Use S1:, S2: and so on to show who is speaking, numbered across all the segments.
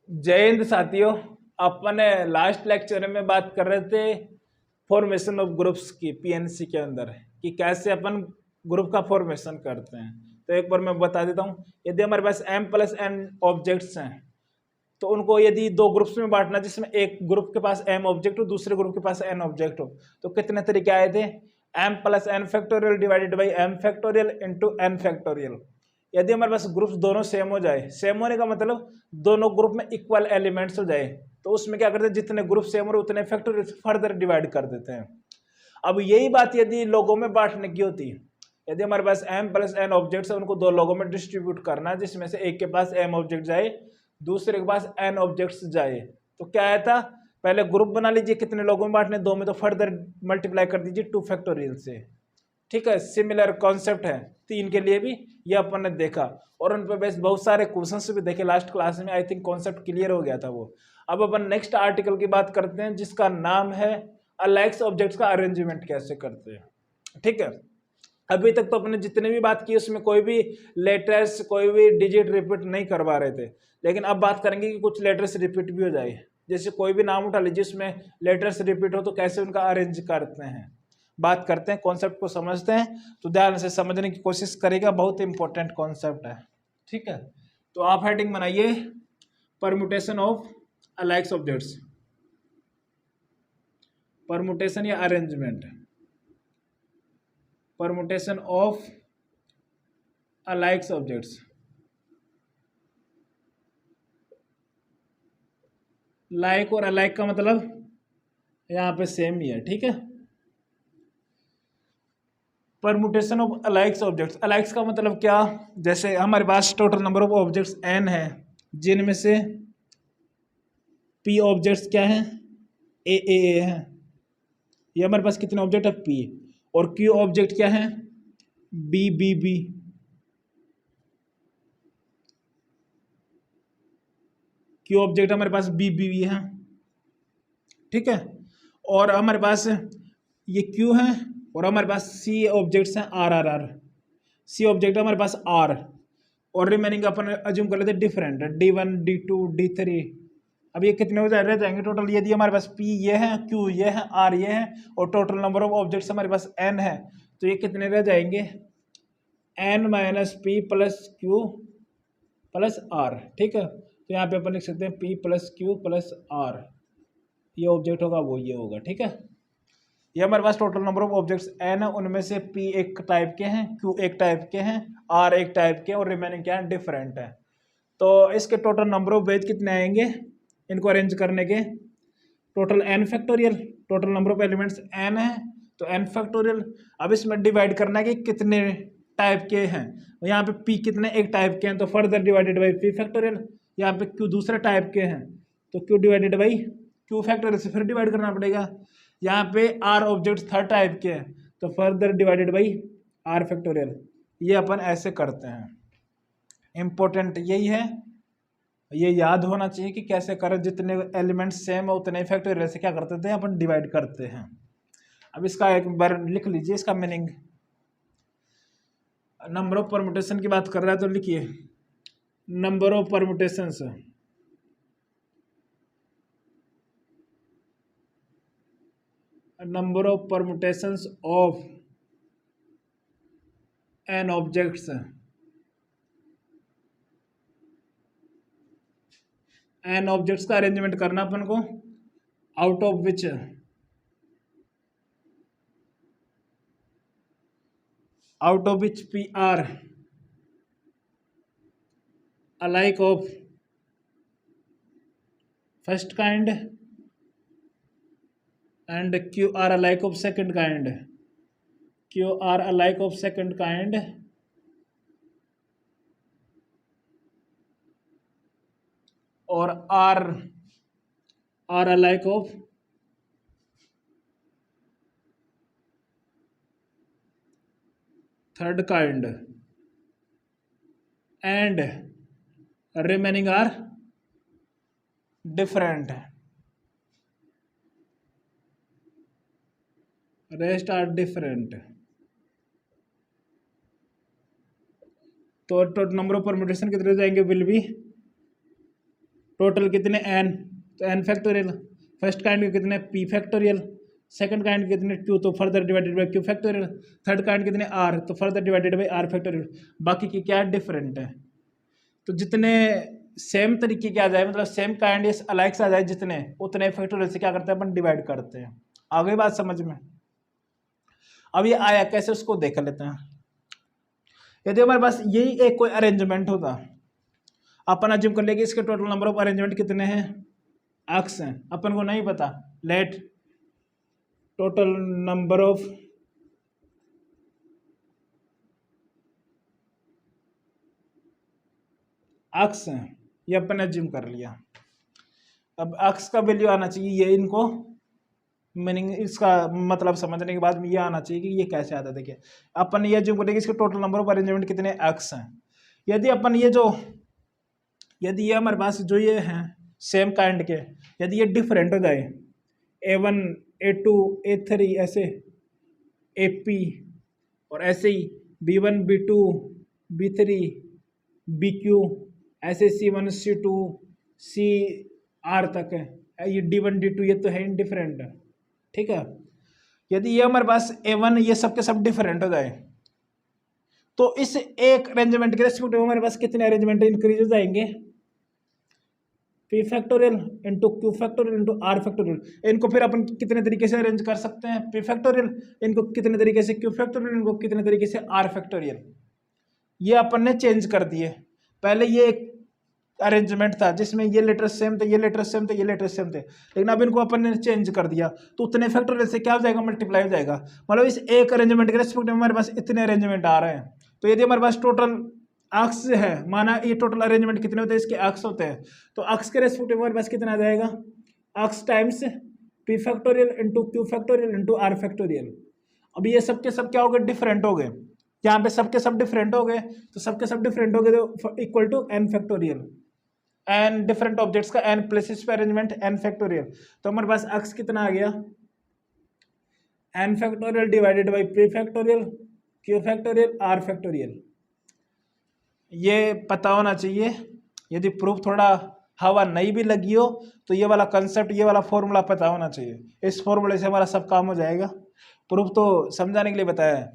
S1: जय हिंद साथियों। अपन last lecture में बात कर रहे थे फॉर्मेशन ऑफ ग्रुप्स की पीएनसी के अंदर कि कैसे अपन ग्रुप का फॉर्मेशन करते हैं। तो एक बार मैं बता देता हूँ। यदि हमारे पास m+n ऑब्जेक्ट्स हैं तो उनको यदि दो ग्रुप्स में बांटना, जिसमें एक ग्रुप के पास m ऑब्जेक्ट हो, दूसरे ग्रुप के पास n ऑब्जेक्ट हो, तो कितने तरीके आए थे? m+n factorial divided by m factorial into n factorial. यदि हमारे पास ग्रुप्स दोनों सेम हो जाए, सेम होने का मतलब दोनों ग्रुप में इक्वल एलिमेंट्स हो जाए, तो उसमें क्या करते हैं, जितने ग्रुप सेम हो उतने फैक्टोरियल फर्दर डिवाइड कर देते हैं। अब यही बात यदि लोगों में बांटने की होती, यदि हमारे पास m+n ऑब्जेक्ट्स है, उनको दो लोगों में डिस्ट्रीब्यूट करना, जिसमें से एक के पास m ऑब्जेक्ट जाए, दूसरे के पास n ऑब्जेक्ट्स जाए, तो क्या आया था? पहले ग्रुप बना लीजिए, कितने लोगों में बांटने, दो में, तो फर्दर मल्टीप्लाई कर दीजिए 2 फैक्टोरियल से। ठीक है, सिमिलर कॉन्सेप्ट है 3 के लिए भी, ये अपन ने देखा और उन पर बेस्ड बहुत सारे क्वेश्चंस भी देखे लास्ट क्लास में। आई थिंक कॉन्सेप्ट क्लियर हो गया था वो। अब अपन नेक्स्ट आर्टिकल की बात करते हैं, जिसका नाम है अलाइक्स ऑब्जेक्ट्स का अरेंजमेंट कैसे करते हैं। ठीक है, अभी तक तो अपने जितने भी बात की उसमें कोई भी लेटर्स, कोई भी डिजिट रिपीट नहीं करवा रहे थे, लेकिन अब बात करेंगे कि कुछ लेटर्स रिपीट भी हो जाए। जैसे कोई भी नाम उठा लीजिए, उसमें लेटर्स रिपीट हो तो कैसे उनका अरेंज करते हैं, बात करते हैं, कॉन्सेप्ट को समझते हैं। तो ध्यान से समझने की कोशिश करेगा, बहुत इंपॉर्टेंट कॉन्सेप्ट है। ठीक है, तो आप हेडिंग बनाइए permutation of alikes objects, permutation या arrangement, permutation of alikes objects. Like और अलाइक का मतलब यहाँ पे सेम ही है। ठीक है, permutation of alikes objects. Alikes का मतलब क्या? जैसे हमारे पास total number of objects n है, जिनमें से p ऑब्जेक्ट्स क्या है, a है। ये हमारे पास कितने ऑब्जेक्ट है? p। और q ऑब्जेक्ट क्या है? b। q ऑब्जेक्ट हमारे पास b है। ठीक है, और हमारे पास ये q है और हमारे पास c ऑब्जेक्ट्स हैं r। c ऑब्जेक्ट हमारे पास r, और रिमेनिंग अपन अज्यूम कर लेते डिफरेंट, d1 d2 d3। अब ये कितने हो रह जाएंगे टोटल? यदि हमारे पास p ये है, q ये है, r ये है, और टोटल नंबर ऑफ ऑब्जेक्ट्स हमारे पास n है, तो ये कितने रह जाएंगे? n - p + q + r। ठीक है, तो यहाँ पे अपन लिख सकते हैं p + q + r। ये ऑब्जेक्ट होगा वो ये होगा। ठीक है, ये हमारे पास total number of objects n है, उनमें से p एक टाइप के हैं, q एक टाइप के हैं, r एक टाइप के, और रिमेनिंग क्या है? डिफरेंट है। तो इसके टोटल नंबर ऑफ वेज कितने आएंगे इनको अरेंज करने के? Total n factorial, total number of elements n है तो n फैक्टोरियल। अब इसमें डिवाइड करना है कि कितने टाइप के हैं। यहाँ पे p कितने एक टाइप के हैं, तो further divided by p factorial. यहाँ पे q दूसरे टाइप के हैं तो q divided by q factorial से फिर डिवाइड करना पड़ेगा। यहाँ पे r ऑब्जेक्ट थर्ड टाइप के हैं तो further divided by r factorial. ये अपन ऐसे करते हैं। इंपॉर्टेंट यही है, ये याद होना चाहिए कि कैसे करें, जितने एलिमेंट सेम है उतने फैक्टोरियल से क्या करते थे अपन, डिवाइड करते हैं। अब इसका एक बार लिख लीजिए इसका मीनिंग। नंबर ऑफ परमुटेशन की बात कर रहा है तो लिखिए number of permutations, number of permutations of N objects. N objects का अरेंजमेंट करना अपन को, out of which P R alike of first kind and q are alike of second kind, q are alike of second kind और are alike of third kind and remaining are different, rest are different। तो total number of permutation कितने जाएंगे? Will be total कितने n, तो n factorial. First kind के कितने p factorial, second kind के कितने 2, तो further divided by q factorial. Third kind कितने r, तो further divided by r factorial. बाकी की क्या डिफरेंट है, तो जितने सेम तरीके के आ जाए, मतलब सेम काइंड या अलाइक से आ जाए जितने, उतने फैक्टोरियल से क्या करते हैं अपन, डिवाइड करते हैं। आ गई बात समझ में। अब ये आया कैसे उसको देख लेते हैं। यदि हमारे पास यही एक कोई अरेंजमेंट होता, अपन अज्यूम कर लेंगे इसके टोटल नंबर ऑफ अरेंजमेंट कितने हैं, एक्स हैं, अपन को नहीं पता। Let total number of x हैं, ये अपन ने अज्यूम कर लिया। अब एक्स का वैल्यू आना चाहिए, ये इनको मीनिंग इसका मतलब समझने के बाद ये आना चाहिए कि ये कैसे आता है। देखिए अपन ये अज्यूम करेंगे इसके टोटल नंबर ऑफ अरेंजमेंट कितने एक्स हैं। यदि अपन ये जो, यदि ये हमारे पास जो ये हैं सेम काइंड के, यदि ये डिफरेंट हो जाए, A1 A2 A3 ऐसे AP, और ऐसे ही B1 B2 B3 BQ, ऐसे C1 C2 CR तक है, ये D1 D2 ये तो है इनडिफरेंट, ठीक है। यदि ये हमारे पास A1 ये सब के सब डिफरेंट हो जाए, तो इस एक अरेंजमेंट के रेस्पेक्टिव हमारे पास कितने अरेंजमेंट इंक्रीज हो जाएंगे, P factorial into Q factorial into R factorial. इनको फिर अपन कितने तरीके से अरेंज कर सकते हैं, P फैक्टोरियल, इनको कितने तरीके से Q फैक्टोरियल, इनको कितने तरीके से R फैक्टोरियल। ये अपन ने चेंज कर दिए। पहले ये एक अरेंजमेंट था जिसमें ये लेटर सेम थे, ये लेटर सेम थे, ये लेटर सेम थे, लेकिन अब इनको अपन ने चेंज कर दिया, तो उतने फैक्टोरियल से क्या हो जाएगा, मल्टीप्लाई हो जाएगा। मतलब इस एक अरेंजमेंट के रेस्पेक्ट में हमारे पास इतने अरेंजमेंट आ रहे हैं। तो यदि हमारे पास टोटल अक्स है, माना ये टोटल अरेंजमेंट कितने होते हैं, इसके अक्स होते हैं, तो अक्स के रेस्पेक्ट में हमारे पास कितना आ जाएगा, अक्स times P factorial into Q factorial into R factorial. अब ये सब के सब क्या हो गए, डिफरेंट हो गए। यहाँ पे सबके सब डिफरेंट हो गए, तो सबके सब डिफरेंट हो गए तो equal to n factorial, n different objects का n प्लेसेस पे अरेंजमेंट n फैक्टोरियल। तो हमारे पास अक्स कितना आ गया, n factorial divided by P factorial Q factorial R factorial. ये पता होना चाहिए। यदि प्रूफ थोड़ा हवा नहीं भी लगी हो तो ये वाला कंसेप्ट, ये वाला फॉर्मूला पता होना चाहिए। इस फॉर्मूले से हमारा सब काम हो जाएगा। प्रूफ तो समझाने के लिए बताया है।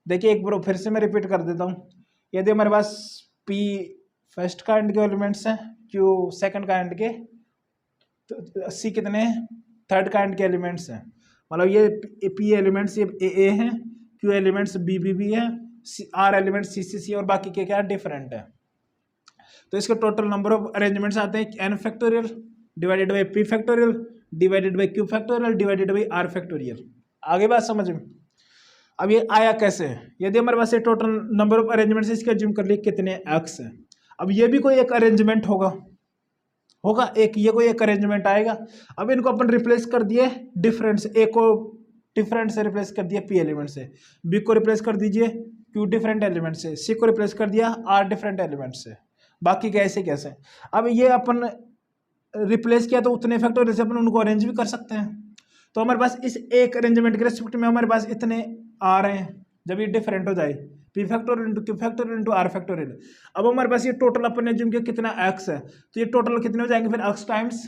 S1: देखिए एक बार फिर से मैं रिपीट कर देता हूँ। यदि हमारे पास P फर्स्ट काइंड के एलिमेंट्स हैं, Q सेकंड काइंड के, तो C कितने हैं, थर्ड काइंड के एलिमेंट्स हैं। मतलब ये P एलिमेंट्स ये A हैं, Q एलिमेंट्स B है, R एलिमेंट्स C और बाकी के क्या डिफरेंट है। तो इसके टोटल नंबर ऑफ अरेंजमेंट्स आते हैं n factorial divided by P factorial divided by Q factorial divided by R factorial. आगे बात समझ में। अब ये आया कैसे, यदि हमारे पास ये टोटल नंबर ऑफ अरेंजमेंट्स इसके अज्यूम कर लिए कितने x है। अब ये भी कोई एक अरेंजमेंट होगा एक, ये कोई एक अरेंजमेंट आएगा। अब इनको अपन रिप्लेस कर दिए डिफरेंट से, ए को डिफरेंट से रिप्लेस कर दिया P एलिमेंट से, B को रिप्लेस कर दीजिए Q डिफरेंट एलिमेंट से, C को रिप्लेस कर दिया R डिफरेंट एलिमेंट से, बाकी कैसे कैसे। अब ये अपन रिप्लेस किया तो उतने फैक्टोरियल से अपन उनको अरेंज भी कर सकते हैं। तो हमारे पास इस एक अरेंजमेंट के रेस्पेक्ट में हमारे पास इतने आ रहे हैं जब ये डिफरेंट हो जाए, P factorial into Q factorial into R factorial. अब हमारे पास ये टोटल अपन ने अज्यूम किया कितना x है, तो ये टोटल कितने हो जाएंगे, फिर x टाइम्स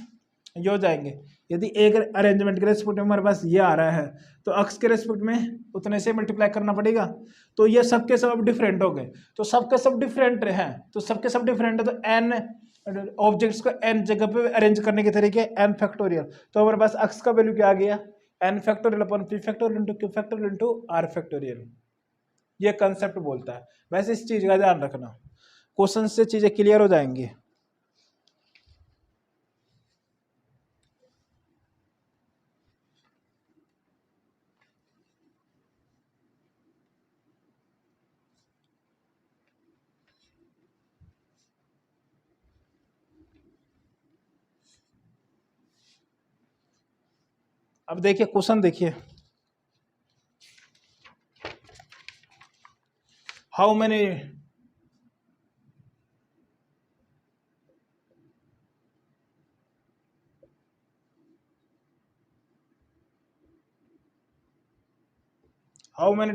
S1: ये हो जाएंगे। यदि एक अरेंजमेंट के रेस्पेक्ट में हमारे पास ये आ रहा है तो x के रेस्पेक्ट में उतने से मल्टीप्लाई करना पड़ेगा। तो ये सबके सब डिफरेंट हो गए, तो सबके सब डिफरेंट हैं, तो सबके सब डिफरेंट है, तो n ऑब्जेक्ट्स को n जगह पे अरेंज करने के तरीके n फैक्टोरियल। तो हमारे पास x का वैल्यू क्या आ गया, n factorial upon P factorial into Q factorial into R factorial. ये कंसेप्ट बोलता है। वैसे इस चीज का ध्यान रखना, क्वेश्चन से चीजें क्लियर हो जाएंगी। अब देखिए क्वेश्चन देखिए, how many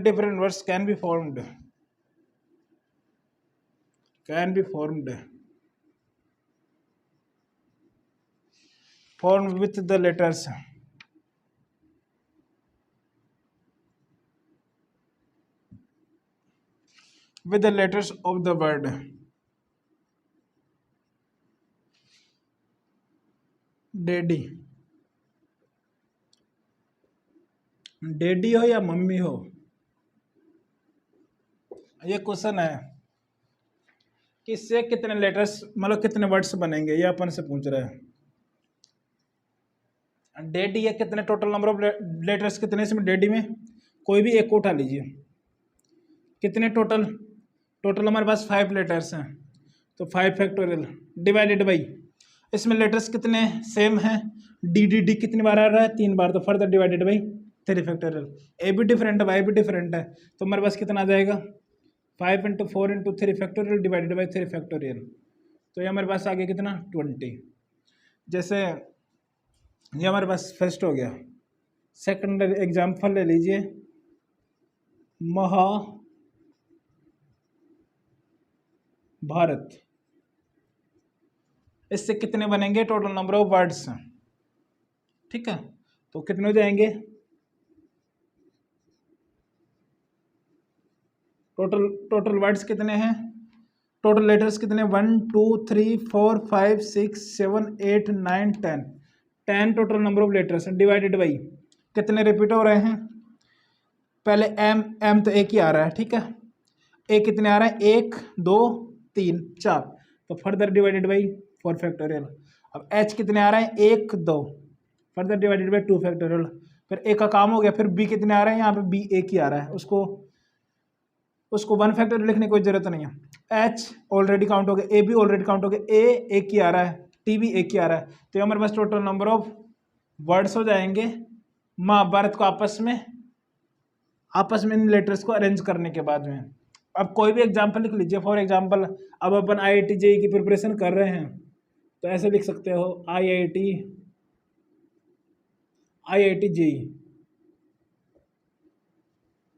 S1: different words can be formed formed with the letters of the word daddy. Daddy हो या मम्मी हो, ये क्वेश्चन है कि इससे कितने लेटर्स मतलब कितने वर्ड्स बनेंगे, ये अपन से पूछ रहा है। डैडी है, कितने टोटल नंबर ऑफ लेटर्स कितने इसमें, डैडी में कोई भी एक को उठा लीजिए, कितने टोटल हमारे पास 5 लेटर्स हैं, तो 5 फैक्टोरियल डिवाइडेड बाई, इसमें लेटर्स कितने सेम हैं, डी डी डी कितनी बार आ रहा है, 3 बार, तो फर्दर डिवाइडेड बाई 3 फैक्टोरियल। ए भी डिफरेंट है, वाई भी डिफरेंट है, तो हमारे पास कितना आ जाएगा 5 × 4 × 3 फैक्टोरियल डिवाइडेड बाई 3 फैक्टोरियल, तो ये हमारे पास आ गया कितना 20। जैसे ये हमारे पास फर्स्ट हो गया। सेकंड एग्जाम्पल ले लीजिए, महाभारत, इससे कितने बनेंगे टोटल नंबर ऑफ वर्ड्स, ठीक है, तो कितने हो जाएंगे टोटल वर्ड्स कितने हैं, टोटल लेटर्स कितने 1 2 3 4 5 6 7 8 9 10 total number of letters divided by कितने रिपीट हो रहे हैं, पहले एम तो एक ही आ रहा है, ठीक है, ए कितने आ रहा है 1 2 3 4, तो फर्दर डिवाइडेड बाई 4 फैक्टोरियल। अब एच कितने आ रहे हैं 1 2, फर्दर डिवाइडेड बाई 2 फैक्टोरियल, फिर ए का काम हो गया। फिर बी कितने आ रहे हैं, यहाँ पे बी एक ही आ रहा है, उसको 1 फैक्टोरियल लिखने की कोई जरूरत नहीं है। एच ऑलरेडी काउंट हो गया, ए भी ऑलरेडी काउंट हो गया, ए एक ही आ रहा है, टी भी एक ही आ रहा है, तो हमारे पास टोटल नंबर ऑफ वर्ड्स हो जाएंगे महाभारत को आपस में इन लेटर्स को अरेंज करने के बाद में। अब कोई भी एग्जाम्पल लिख लीजिए, फॉर एग्जाम्पल अब अपन IIT JEE की प्रिपरेशन कर रहे हैं, तो ऐसे लिख सकते हो IIT JEE,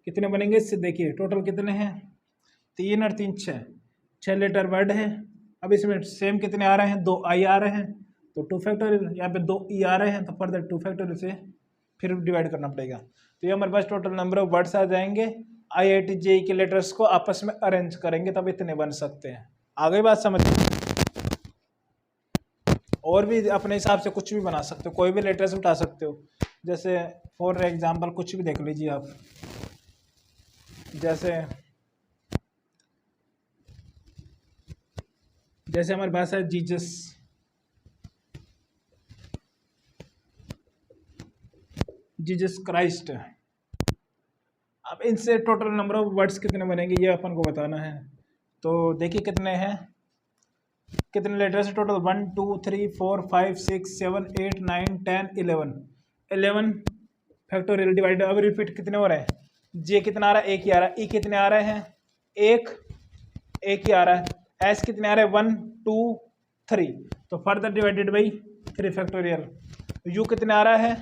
S1: कितने बनेंगे इससे देखिए, टोटल कितने हैं 3 और 3 6 लेटर वर्ड है। अब इसमें सेम कितने आ रहे हैं 2 आई आ रहे हैं, तो 2 फैक्टोरियल, यहाँ पे 2 ई आ रहे हैं, तो फर्दर 2 फैक्टोरियल से फिर डिवाइड करना पड़ेगा, तो ये हमारे पास टोटल नंबर ऑफ वर्ड्स आ जाएंगे। IIT JEE के लेटर्स को आपस में अरेंज करेंगे तब इतने बन सकते हैं। आगे बात समझ, और भी अपने हिसाब से कुछ भी बना सकते हो, कोई भी लेटर्स उठा सकते हो, जैसे फॉर एग्जाम्पल कुछ भी देख लीजिए आप, जैसे हमारे पास है जीसस क्राइस्ट। अब इनसे टोटल नंबर ऑफ वर्ड्स कितने बनेंगे ये अपन को बताना है, तो देखिए कितने हैं, कितने लेटर्स टोटल 1 2 3 4 5 6 7 8 9 10 11 फैक्टोरियल डिवाइड। अब रिपीट कितने हो रहे हैं, जे कितना आ रहा है एक ही आ रहा है, ई कितने आ रहे हैं एक ही आ रहा है, एस कितने आ रहे हैं 1 2 3, तो further divided by 3 factorial. You कितने आ रहा है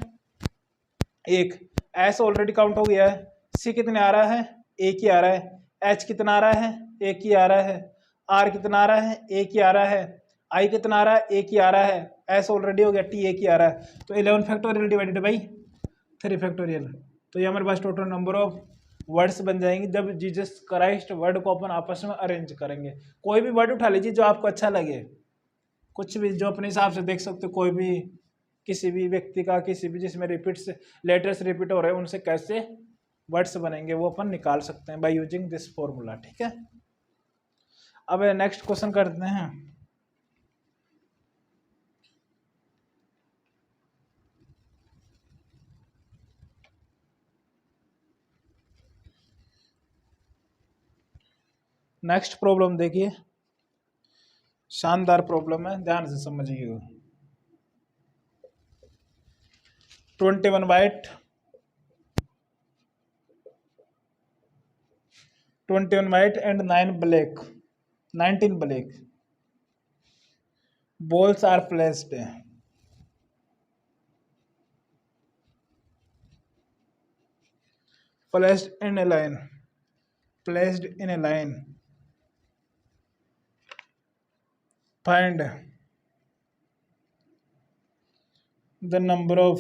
S1: एक, एस ऑलरेडी काउंट हो गया है, सी कितने आ रहा है एक ही आ रहा है, एच कितना आ रहा है एक ही आ रहा है, आर कितना आ रहा है एक ही आ रहा है, आई कितना आ रहा है एक ही आ रहा है, एस ऑलरेडी हो गया, टी एक ही आ रहा है, तो 11 फैक्टोरियल डिवाइडेड बाई 3 फैक्टोरियल, तो ये हमारे पास टोटल नंबर ऑफ वर्ड्स बन जाएंगे जब जीसस क्राइस्ट वर्ड को अपन आपस में अरेंज करेंगे। कोई भी वर्ड उठा लीजिए जो आपको अच्छा लगे, कुछ भी जो अपने हिसाब से देख सकते हो, कोई भी किसी भी व्यक्ति का, किसी भी जिसमें लेटर्स रिपीट हो रहे हैं उनसे कैसे वर्ड्स बनेंगे वो अपन निकाल सकते हैं बाय यूजिंग दिस फॉर्मूला, ठीक है। अब नेक्स्ट क्वेश्चन करते हैं। नेक्स्ट प्रॉब्लम देखिए, शानदार प्रॉब्लम है, ध्यान से समझिएगा। 21 white, 19 black balls are placed in a line, find the number of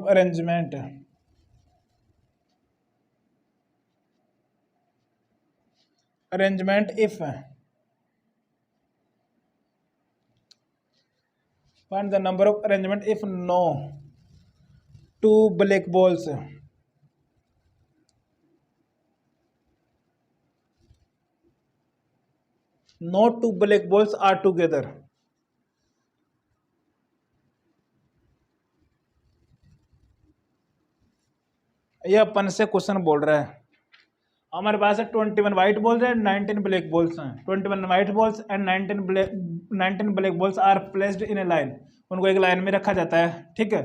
S1: arrangement if find the number of arrangement if no two black balls are together. ये अपन से क्वेश्चन बोल रहा है, हमारे पास है 21 white balls and 19 black balls हैं. 21 white balls and 19 black balls are placed in a line. उनको एक लाइन में रखा जाता है. ठीक है.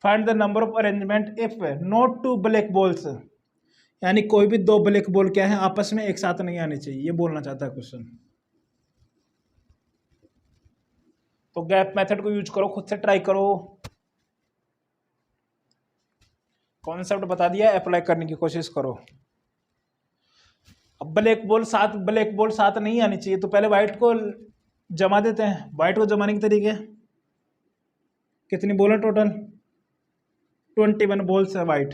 S1: Find the number of arrangement if not two black balls, यानी कोई भी दो ब्लैक बॉल क्या है आपस में एक साथ नहीं आनी चाहिए, ये बोलना चाहता है क्वेश्चन. तो गैप मेथड को यूज करो, खुद से ट्राई करो. कॉन्सेप्ट बता दिया, अप्लाई करने की कोशिश करो. अब ब्लैक बॉल साथ नहीं आनी चाहिए, तो पहले व्हाइट को जमा देते हैं. व्हाइट को जमाने के तरीके, कितनी बॉल है टोटल? 21 बॉल्स है व्हाइट.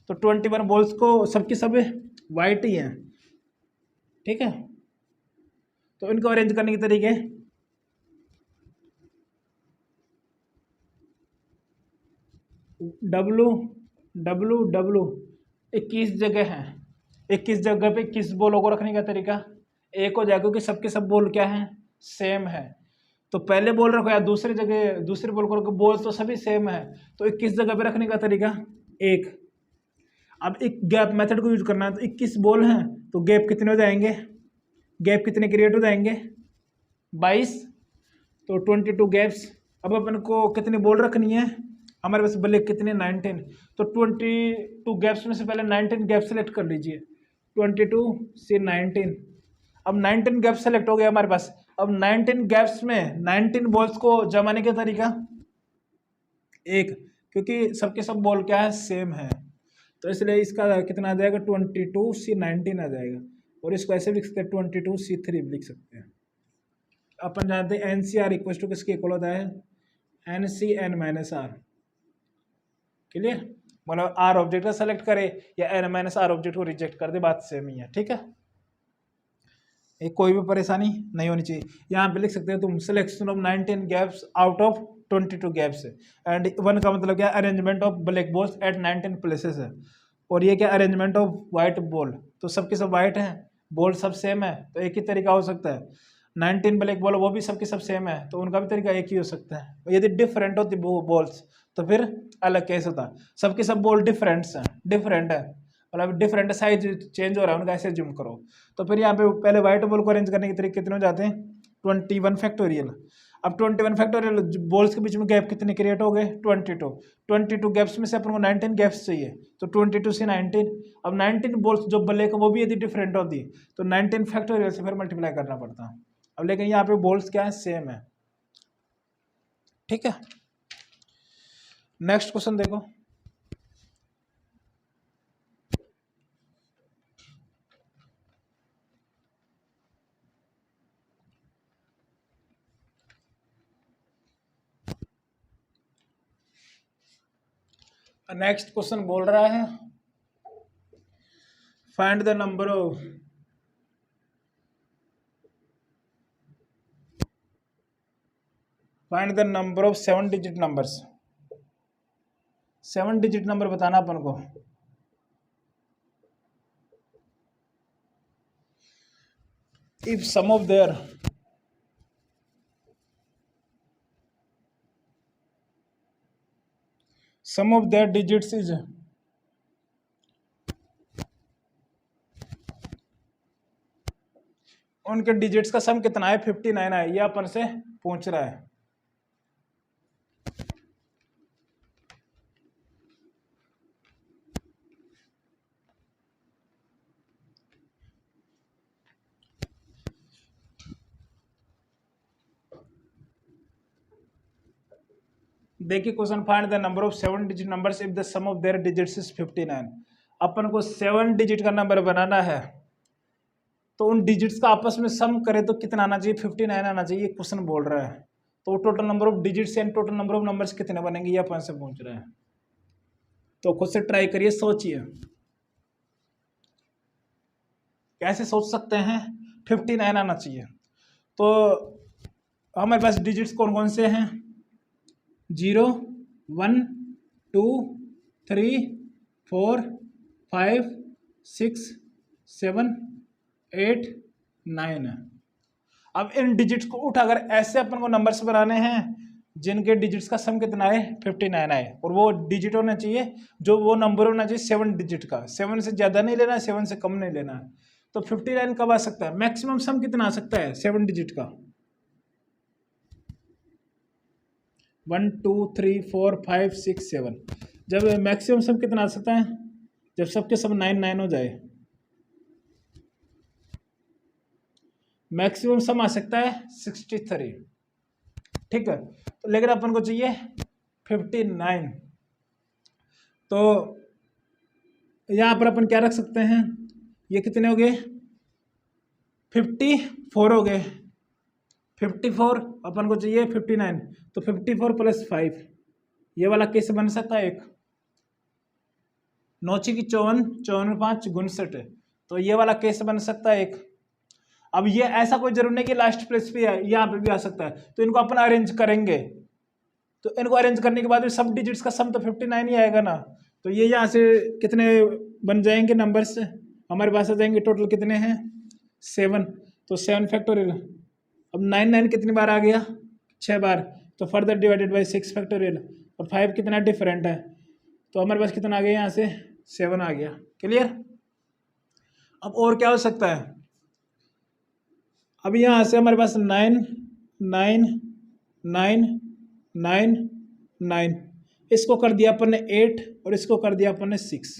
S1: तो 21 बॉल्स को सबकी सब व्हाइट ही हैं. ठीक है. तो इनको अरेंज करने के तरीके, डब्लू 21 जगह है. 21 जगह पे 21 बॉलों को रखने का तरीका एक हो जाएगा, क्योंकि सबके सब बॉल क्या है? सेम है. तो पहले बॉल रखो या दूसरी जगह दूसरी बॉल को रखो, बॉल तो सभी सेम है. तो 21 जगह पे रखने का तरीका एक. अब एक गैप मेथड को यूज करना है. तो 21 बॉल हैं तो गैप कितने हो जाएंगे? गैप कितने क्रिएट हो जाएंगे? 22. तो 22 गैप्स. अब अपन को कितनी बॉल रखनी है? हमारे पास ब्लैक कितने? 19. तो 22 गैप्स में से पहले 19 गैप सेलेक्ट कर लीजिए. 22 से 19. अब 19 गैप सेलेक्ट हो गया हमारे पास. अब 19 गैप्स में 19 बॉल्स को जमाने का तरीका एक, क्योंकि सबके सब बॉल क्या है? सेम है. तो इसलिए इसका कितना आ जाएगा? 22 से 19 आ जाएगा. और इसको ऐसे भी लिख सकते हैं, 22 से 3 लिख सकते हैं. अपन जानते हैं NCR इक्वल टू किसके इक्वल होता है? NCN-R. क्लियर? मतलब R ऑब्जेक्ट का सेलेक्ट करे या N-R ऑब्जेक्ट को रिजेक्ट कर दे, बात सेम ही है. ठीक है. एक कोई भी परेशानी नहीं होनी चाहिए. यहाँ पे लिख सकते हैं तुम selection of 19 gaps out of 22 gaps. And 1 का मतलब क्या? Arrangement of black balls at 19 places है. और ये क्या? Arrangement of white ball. तो सबके सब व्हाइट हैं, बॉल सब सेम है, तो एक ही तरीका हो सकता है. 19 ब्लैक बॉल वो भी सबके सब सेम है, तो उनका भी तरीका एक ही हो सकता है. यदि डिफरेंट होती बॉल्स तो फिर अलग केस होता. सबके सब बॉल डिफरेंट है, मतलब डिफरेंट साइज चेंज हो रहा है उनका, ऐसे जूम करो. तो फिर यहाँ पे पहले व्हाइट बॉल को अरेंज करने के तरीके कितने हो जाते हैं? 21 फैक्टोरियल. अब 21 फैक्टोरियल बॉल्स के बीच में गैप कितने क्रिएट हो गए? 22 गैप्स में से अपन को 19 गैप्स चाहिए. तो 22 से 19. अब 19 बॉल्स जो ब्लैक वो भी यदि डिफरेंट होती तो 19 फैक्टोरियल से फिर मल्टीप्लाई करना पड़ता. अब लेकिन यहाँ पे बॉल्स क्या है? सेम है. ठीक है. नेक्स्ट क्वेश्चन देखो. नेक्स्ट क्वेश्चन बोल रहा है find the number of find the number of 7 digit numbers. 7 digit number बताना अपन को. If sum of their digits is उनके डिजिट्स का सम कितना है? 59 है. ये अपन से पूछ रहा है. देखिए question, find the number of 7 digit numbers if the sum of their digits is 59. अपन को 7 डिजिट का नंबर बनाना है तो उन डिजिट्स का आपस में सम करे तो कितना आना चाहिए, 59 आना चाहिए, क्वेश्चन बोल रहा है। तो total number of digits and total number of numbers कितने बनेंगे, ये अपन से पूछ रहा है। तो खुद से ट्राई करिए, सोचिए कैसे सोच सकते हैं। 59 आना चाहिए। तो हमारे पास डिजिट्स कौन कौन से हैं, 0 1 2 3 4 5 6 7 8 9 है। अब इन डिजिट्स को उठाकर ऐसे अपन को नंबर्स बनाने हैं जिनके डिजिट्स का सम कितना है, 59 आए, और वो डिजिट होना चाहिए, जो वो नंबर होना चाहिए 7 डिजिट का। 7 से ज़्यादा नहीं लेना है, 7 से कम नहीं लेना है। तो 59 कब आ सकता है, मैक्सिमम सम कितना आ सकता है 7 डिजिट का, 1 2 3 4 5 6 7। जब मैक्सिमम सम कितना आ सकता है, जब सबके सब 9 9 हो जाए, मैक्सिमम सम आ सकता है 63। ठीक है, तो लेकिन अपन को चाहिए 59। तो यहां पर अपन क्या रख सकते हैं, ये कितने हो गए, 54 हो गए। 54 अपन को चाहिए 59, तो 54 + 5, ये वाला कैसे बन सकता है, एक 9 × 54, 54 5 59, तो ये वाला कैसे बन सकता है एक। अब ये ऐसा कोई जरूर नहीं कि लास्ट प्लेस पे है, यहाँ पे भी आ सकता है। तो इनको अपन अरेंज करेंगे, तो इनको अरेंज करने के बाद भी सब डिजिट्स का सम तो 59 ही आएगा ना। तो ये यहाँ से कितने बन जाएंगे नंबर्स, हमारे पास आ जाएंगे टोटल कितने हैं, 7। तो 7 फैक्टोरियल। अब 9 9 कितनी बार आ गया, 6 बार, तो फर्दर डिवाइडेड बाई 6 फैक्टोरियल। और 5 कितना डिफरेंट है, तो हमारे पास कितना आ गया, यहाँ से 7 आ गया। क्लियर। अब और क्या हो सकता है, अब यहाँ से हमारे पास 9 9 9 9 9, इसको कर दिया अपन ने 8 और इसको कर दिया अपन ने 6,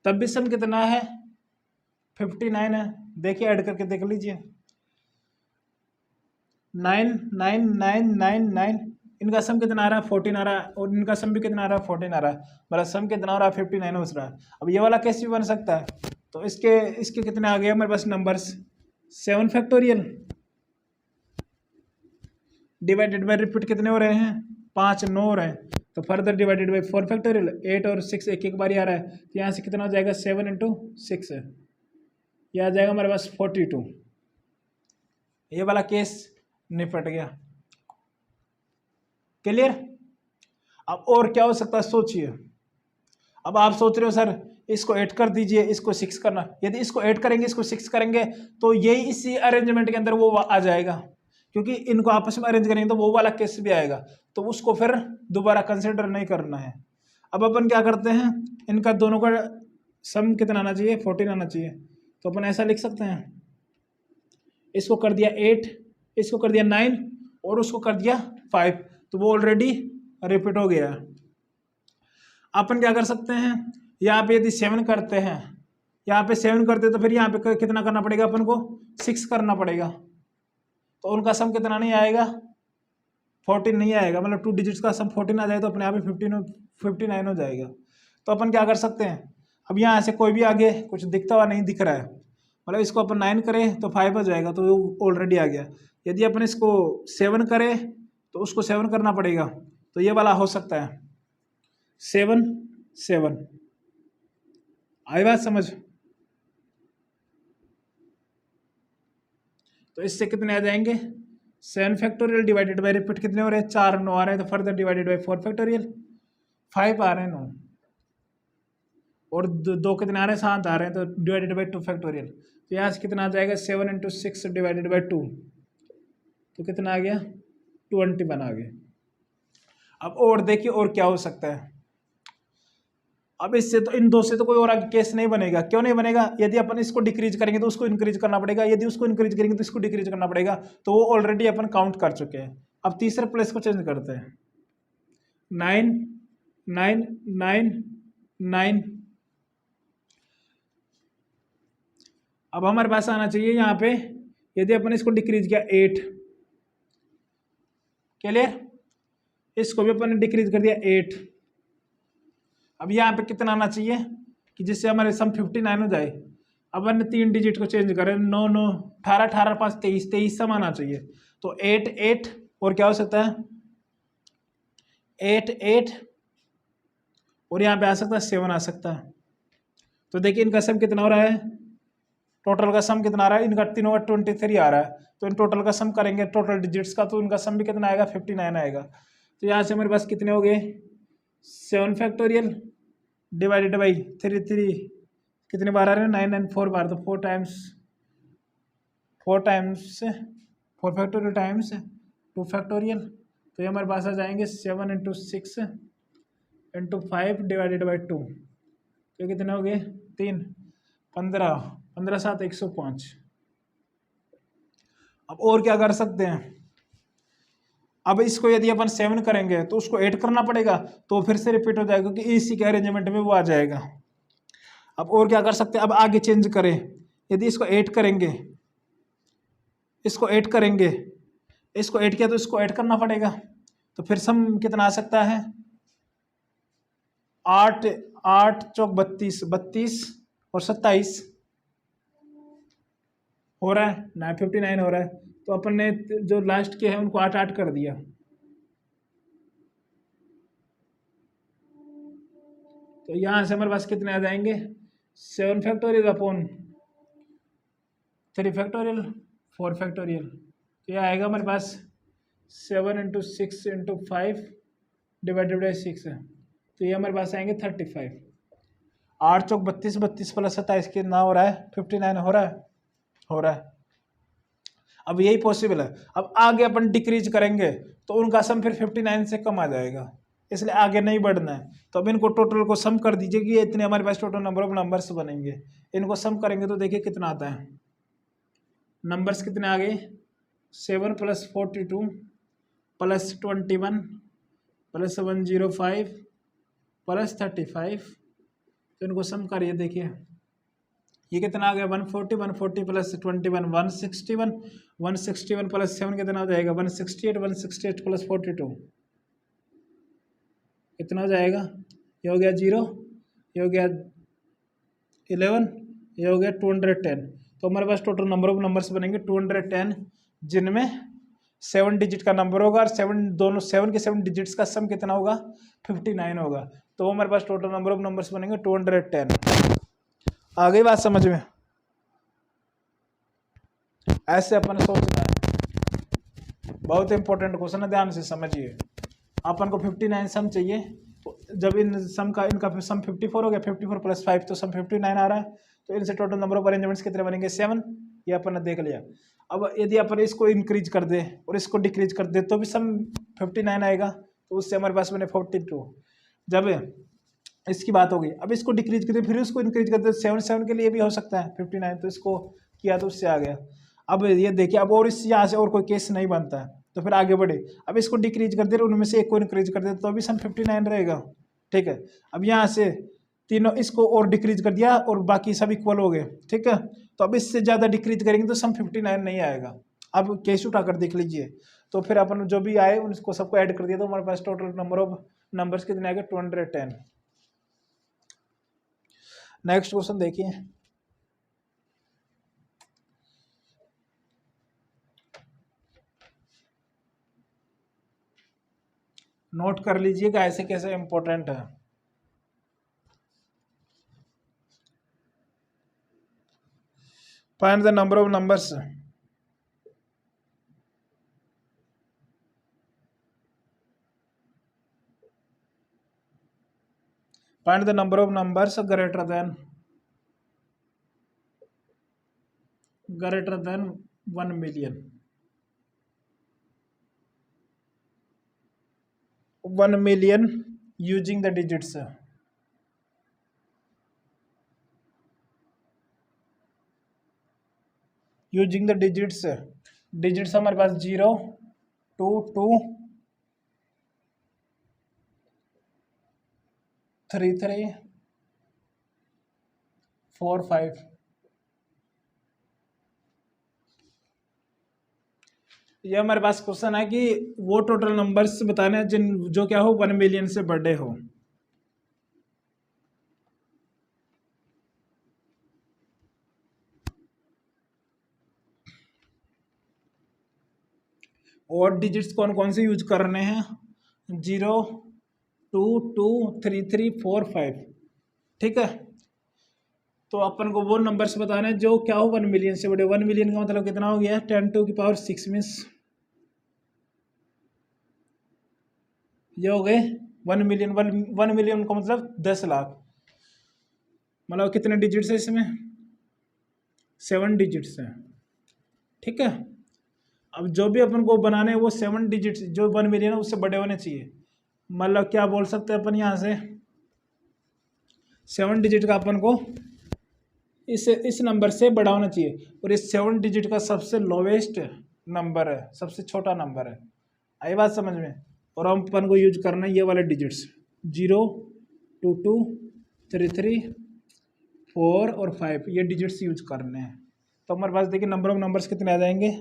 S1: तब भी सम कितना है, 59 है। देखिए ऐड करके देख लीजिए, 9 9 9 9 9, इनका सम कितना आ रहा है, 14 आ रहा है, और इनका सम भी कितना आ रहा है, 14 आ रहा है, मतलब सम कितना हो रहा है, 59 हो रहा है। अब ये वाला कैसे भी बन सकता है, तो इसके कितने आ गए हमारे पास numbers, 7 factorial divided by repeat कितने हो रहे हैं, 5 9 हो रहे हैं, तो फर्दर डिवाइडेड बाय 4 फैक्टोरियल, 8 और 6 एक एक बार ही आ रहा है, तो यहाँ से कितना हो जाएगा, 7 × 6 है, यह आ जाएगा हमारे पास 42। ये वाला केस निपट गया। क्लियर। अब और क्या हो सकता है, सोचिए। अब आप सोच रहे हो सर इसको 8 कर दीजिए, इसको 6 करना, यदि इसको 8 करेंगे इसको 6 करेंगे तो यही इसी अरेंजमेंट के अंदर वो आ जाएगा, क्योंकि इनको आपस में अरेंज करेंगे तो वो वाला केस भी आएगा, तो उसको फिर दोबारा कंसिडर नहीं करना है। अब अपन क्या करते हैं, इनका दोनों का सम कितना आना चाहिए, 14 आना चाहिए। तो अपन ऐसा लिख सकते हैं, इसको कर दिया 8, इसको कर दिया 9 और उसको कर दिया 5, तो वो ऑलरेडी रिपीट हो गया। अपन क्या कर सकते हैं, यहाँ पे यदि 7 करते हैं, यहाँ पे 7 करते तो फिर यहाँ पे कितना करना पड़ेगा अपन को, 6 करना पड़ेगा, तो उनका सम कितना नहीं आएगा, 14 नहीं आएगा, मतलब 2 डिजिट्स का सम 14 आ जाए तो अपने आप ही 59 हो जाएगा। तो अपन क्या कर सकते हैं, अब यहाँ से कोई भी आगे कुछ दिखता हुआ नहीं दिख रहा है, मतलब इसको अपन 9 करें तो 5 हो जाएगा, तो ऑलरेडी आ गया। यदि अपन इसको 7 करें तो उसको 7 करना पड़ेगा, तो ये वाला हो सकता है 7 7। आई बात समझ। तो इससे कितने आ जाएंगे, 7 फैक्टोरियल डिवाइडेड बाई रिपीट कितने हो रहे हैं, 4 9 आ रहे हैं, तो फर्दर डिवाइडेड बाई 4 फैक्टोरियल, 5 आ रहे हैं 9, और दो कितने आ रहे हैं, 7 आ रहे हैं, तो डिवाइडेड बाई 2 फैक्टोरियल, तो यहाँ से कितना आ जाएगा, 7 × 6 डिवाइडेड बाई 2, तो कितना आ गया, 21 आ गया। अब और देखिए और क्या हो सकता है। अब इससे तो इन दो से तो कोई और आगे केस नहीं बनेगा। क्यों नहीं बनेगा, यदि अपन इसको डिक्रीज करेंगे तो उसको इंक्रीज करना पड़ेगा, यदि उसको इंक्रीज करेंगे तो इसको डिक्रीज करना पड़ेगा, तो वो ऑलरेडी अपन काउंट कर चुके हैं। अब तीसरे प्लेस को चेंज करते हैं, 9 9 9 9। अब हमारे पास आना चाहिए यहाँ पे, यदि अपन इसको डिक्रीज किया 8, क्लियर, इसको भी अपन ने डिक्रीज कर दिया 8। अब यहाँ पे कितना आना चाहिए, कि जिससे हमारे सम 59 हो जाए। अब हमने 3 डिजिट को चेंज करें, 9 9 18 18 5 23 23 सम आना चाहिए। तो 8 8 और क्या हो सकता है 8 8 और यहाँ पे आ सकता है 7 आ सकता है। तो देखिए इनका सम कितना हो रहा है, टोटल का सम कितना आ रहा है, इनका तीनों का 23 आ रहा है। तो इन टोटल का सम करेंगे टोटल डिजिट्स का, तो इनका सम भी कितना आएगा 59 आएगा। तो यहाँ से हमारे पास कितने हो गए 7 फैक्टोरियल डिवाइडेड बाई 3 3 कितने बार आ रहे हैं 9 9 4 बार, तो 4 टाइम्स 4 फैक्टोरियल टाइम्स 2 फैक्टोरियल। तो ये हमारे पास आ जाएंगे 7 × 6 × 5 डिवाइडेड बाई 2, तो कितने हो गए 3 15 15 7 105। अब और क्या कर सकते हैं, अब इसको यदि अपन 7 करेंगे तो उसको 8 करना पड़ेगा, तो फिर से रिपीट हो जाएगा क्योंकि इसी के अरेंजमेंट में वो आ जाएगा। अब और क्या कर सकते हैं, अब आगे चेंज करें, यदि इसको 8 करेंगे, इसको 8 करेंगे, इसको 8 किया तो इसको 8 करना पड़ेगा, तो फिर सम कितना आ सकता है 8 8 चौक 32 32 और 27 हो रहा है 59 हो रहा है। तो अपन ने जो लास्ट के हैं उनको 8 8 कर दिया, तो यहां से हमारे पास कितने आ जाएंगे 7 फैक्टोरियल अपॉन 3 फैक्टोरियल 4 फैक्टोरियल। तो यह आएगा हमारे पास 7 × 6 × 5 डिवाइडेड बाई 6 है, तो ये हमारे पास आएंगे 35। 8 चौक 32 32 प्लस 27 कितना हो रहा है 59 हो रहा है। अब यही पॉसिबल है। अब आगे अपन डिक्रीज करेंगे तो उनका सम फिर 59 से कम आ जाएगा, इसलिए आगे नहीं बढ़ना है। तो अब इनको टोटल को सम कर दीजिए कि इतने हमारे पास टोटल नंबर ऑफ नंबर्स बनेंगे। इनको सम करेंगे तो देखिए कितना आता है, नंबर्स कितने आ गए 7 + 42 + 21 + 105 + 35। तो इनको सम करिए, देखिए ये कितना आ गया 140 140 + 21 161 161 + 7 कितना हो जाएगा 168 168 + 42 कितना हो जाएगा, ये हो गया 0, ये हो गया 11, ये हो गया 210। तो हमारे पास टोटल नंबर ऑफ नंबर्स बनेंगे 210, जिनमें 7 डिजिट का नंबर होगा और 7 के 7 डिजिट्स का सम कितना होगा 59 होगा। तो हमारे पास टोटल नंबर ऑफ नंबर्स बनेंगे 210। आ गई बात समझ में, ऐसे अपन सोचना है। बहुत इंपॉर्टेंट क्वेश्चन है, ध्यान से समझिए। अपन को 59 सम चाहिए, तो जब इन सम का इनका सम 54 हो गया, 54 + 5 तो सम 59 आ रहा है। तो इनसे टोटल नंबर ऑफ अरेंजमेंट्स कितने बनेंगे 7, ये अपन ने देख लिया। अब यदि अपन इसको इंक्रीज कर दे और इसको डिक्रीज कर दे तो भी सम 59 आएगा, तो उससे हमारे पास बने 42। जब इसकी बात होगी, अब इसको डिक्रीज कर दे फिर उसको इंक्रीज कर दे, 7 7 के लिए भी हो सकता है 59, तो इसको किया तो उससे आ गया। अब ये देखिए, अब और इस यहाँ से और कोई केस नहीं बनता है, तो फिर आगे बढ़े। अब इसको डिक्रीज कर दे उनमें से एक को इंक्रीज कर दे तो अभी सम 59 रहेगा, ठीक है। अब यहाँ से तीनों इसको और डिक्रीज कर दिया और बाकी सब इक्वल हो गए, ठीक है। तो अब इससे ज़्यादा डिक्रीज करेंगे तो सम 59 नहीं आएगा। अब केस उठाकर देख लीजिए, तो फिर अपन जो भी आए उनको सबको ऐड कर दिया तो हमारे पास टोटल नंबर ऑफ नंबर्स कितने आएंगे 210। नेक्स्ट क्वेश्चन देखिए, नोट कर लीजिएगा ऐसे कैसे इंपॉर्टेंट है। Find the number of numbers find the number of numbers greater than 1 million 1 million using the digits. Using the digits हमारे पास 0 2 2 3 3 4 5। ये हमारे पास क्वेश्चन है कि वो टोटल नंबर्स बताने हैं जिन जो क्या हो 1 मिलियन से बड़े हो। और डिजिट्स कौन कौन से यूज करने हैं? 0, 2, 2, 3, 3, 4, 5। ठीक है, तो अपन को वो नंबर्स बताने हैं जो क्या हो 1 मिलियन से बड़े। 1 मिलियन का मतलब कितना हो गया? 10⁶ मीन्स ये हो गए 1 मिलियन। 1 मिलियन का मतलब 10 लाख। मतलब कितने डिजिट्स है इसमें? 7 डिजिट्स हैं। ठीक है, अब जो भी अपन को बनाने हैं वो 7 डिजिट्स, जो 1 मिलियन है उससे बड़े होने चाहिए। मतलब क्या बोल सकते हैं अपन यहाँ से? 7 डिजिट का अपन को इस नंबर से बड़ा होना चाहिए, और इस 7 डिजिट का सबसे लोवेस्ट नंबर है, सबसे छोटा नंबर है। आई बात समझ में? और हम अपन को यूज करना है ये वाले डिजिट्स 0, 2, 2, 3, 3, 4 और 5, ये डिजिट्स यूज करने हैं। तो हमारे पास देखिए नंबर ऑफ नंबर्स कितने आ जाएंगे,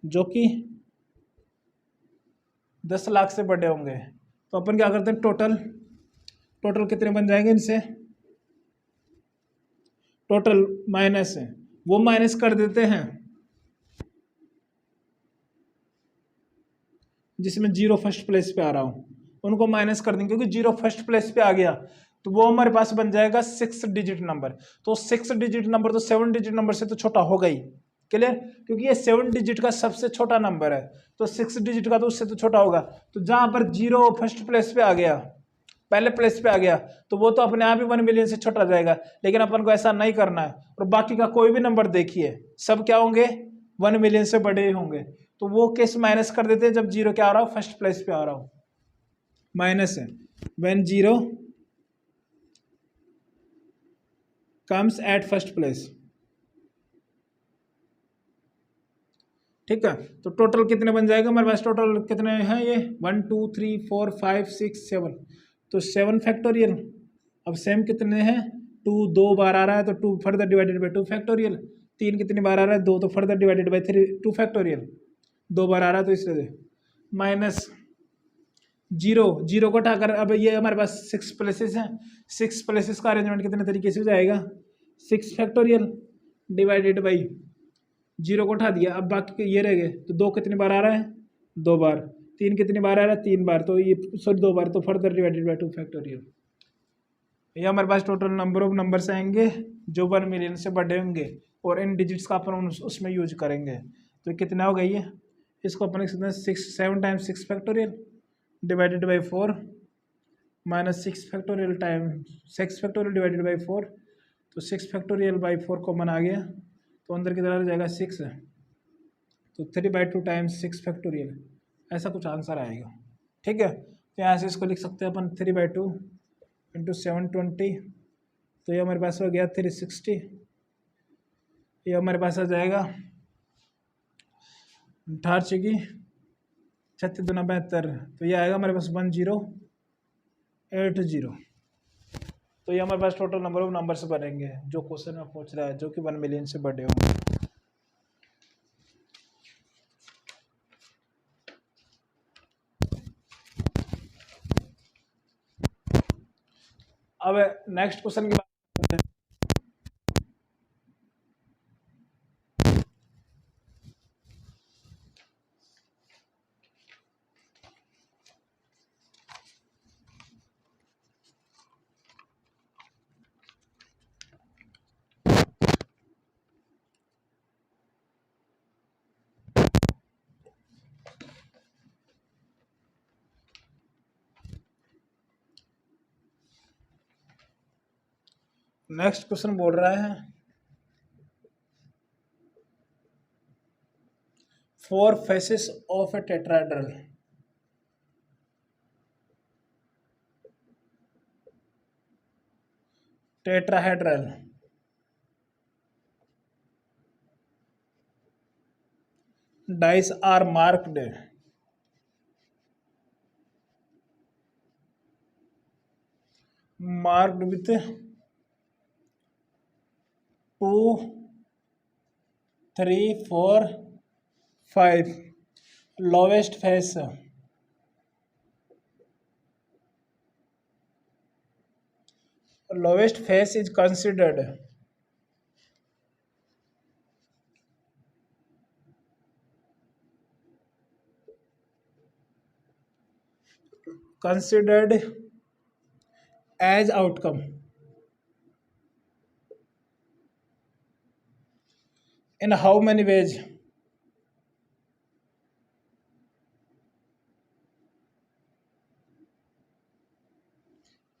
S1: जो कि 10 लाख से बड़े होंगे। तो अपन क्या करते हैं, टोटल कितने बन जाएंगे इनसे? टोटल माइनस है, वो माइनस कर देते हैं जिसमें 0 फर्स्ट प्लेस पे आ रहा हूँ, उनको माइनस कर देंगे, क्योंकि 0 फर्स्ट प्लेस पे आ गया तो वो हमारे पास बन जाएगा 6 डिजिट नंबर। तो 6 डिजिट नंबर तो 7 डिजिट नंबर से तो छोटा होगा ही। क्लियर? क्योंकि ये 7 डिजिट का सबसे छोटा नंबर है, तो 6 डिजिट का तो उससे तो छोटा होगा। तो जहां पर 0 फर्स्ट प्लेस पे आ गया, पहले प्लेस पे आ गया, तो वो तो अपने आप ही 1 मिलियन से छोटा जाएगा। लेकिन अपन को ऐसा नहीं करना है, और बाकी का कोई भी नंबर देखिए सब क्या होंगे? 1 मिलियन से बड़े होंगे। तो वो केस माइनस कर देते हैं जब 0 क्या आ रहा हो? फर्स्ट प्लेस पे आ रहा हो। माइनस है when 0 comes at first place. ठीक है, तो टोटल कितने बन जाएगा हमारे पास? टोटल कितने हैं ये? 1, 2, 3, 4, 5, 6, 7। तो 7 फैक्टोरियल। अब सेम कितने हैं? 2 2 बार आ रहा है तो 2 फर्दर डिवाइडेड बाई 2 फैक्टोरियल। 3 कितनी बार आ रहा है? 2, तो फर्दर डिवाइडेड बाई 3 2 फैक्टोरियल। 2 बार आ रहा है तो इसलिए माइनस 0 को उठाकर, अब ये हमारे पास 6 प्लेसेस हैं, 6 प्लेसेस का अरेंजमेंट कितने तरीके से हो जाएगा? 6 फैक्टोरियल डिवाइडेड बाई 0 को उठा दिया, अब बाकी के ये रह गए। तो 2 कितनी बार आ रहा है? 2 बार। 3 कितनी बार आ रहा है? 3 बार। तो ये सॉरी 2 बार, तो फर्दर डिवाइडेड बाई 2 फैक्टोरियल। ये हमारे पास टोटल नंबर ऑफ नंबर्स आएंगे जो 1 मिलियन से बड़े होंगे, और इन डिजिट्स का अपन उसमें यूज करेंगे। तो कितना हो गई है? इसको अपन लिख सकते हैं 7 times 6 factorial divided by 4 minus 6 factorial time 6 factorial divided by 4। तो 6 फैक्टोरियल बाई 4 कॉमन आ गया, तो अंदर की तरफ जाएगा 6 है, तो 3/2 टाइम्स 6 फैक्टोरियल, ऐसा कुछ आंसर आएगा। ठीक है, तो यहाँ से इसको लिख सकते हैं अपन 3/2 इंटू 720, तो ये हमारे पास हो गया 360। ये हमारे पास आ जाएगा 18 36 दूना 72, तो ये आएगा हमारे पास 1080। तो ये हमारे पास टोटल नंबर ऑफ नंबर्स बनेंगे जो क्वेश्चन में पूछ रहा है, जो कि 1 मिलियन से बड़े होंगे। अब नेक्स्ट क्वेश्चन की बात करते हैं। नेक्स्ट क्वेश्चन बोल रहा है 4 faces of A tetrahedral. Tetrahedral dice are marked with 2, 3, 4, 5 lowest face is considered considered as outcome in how many ways?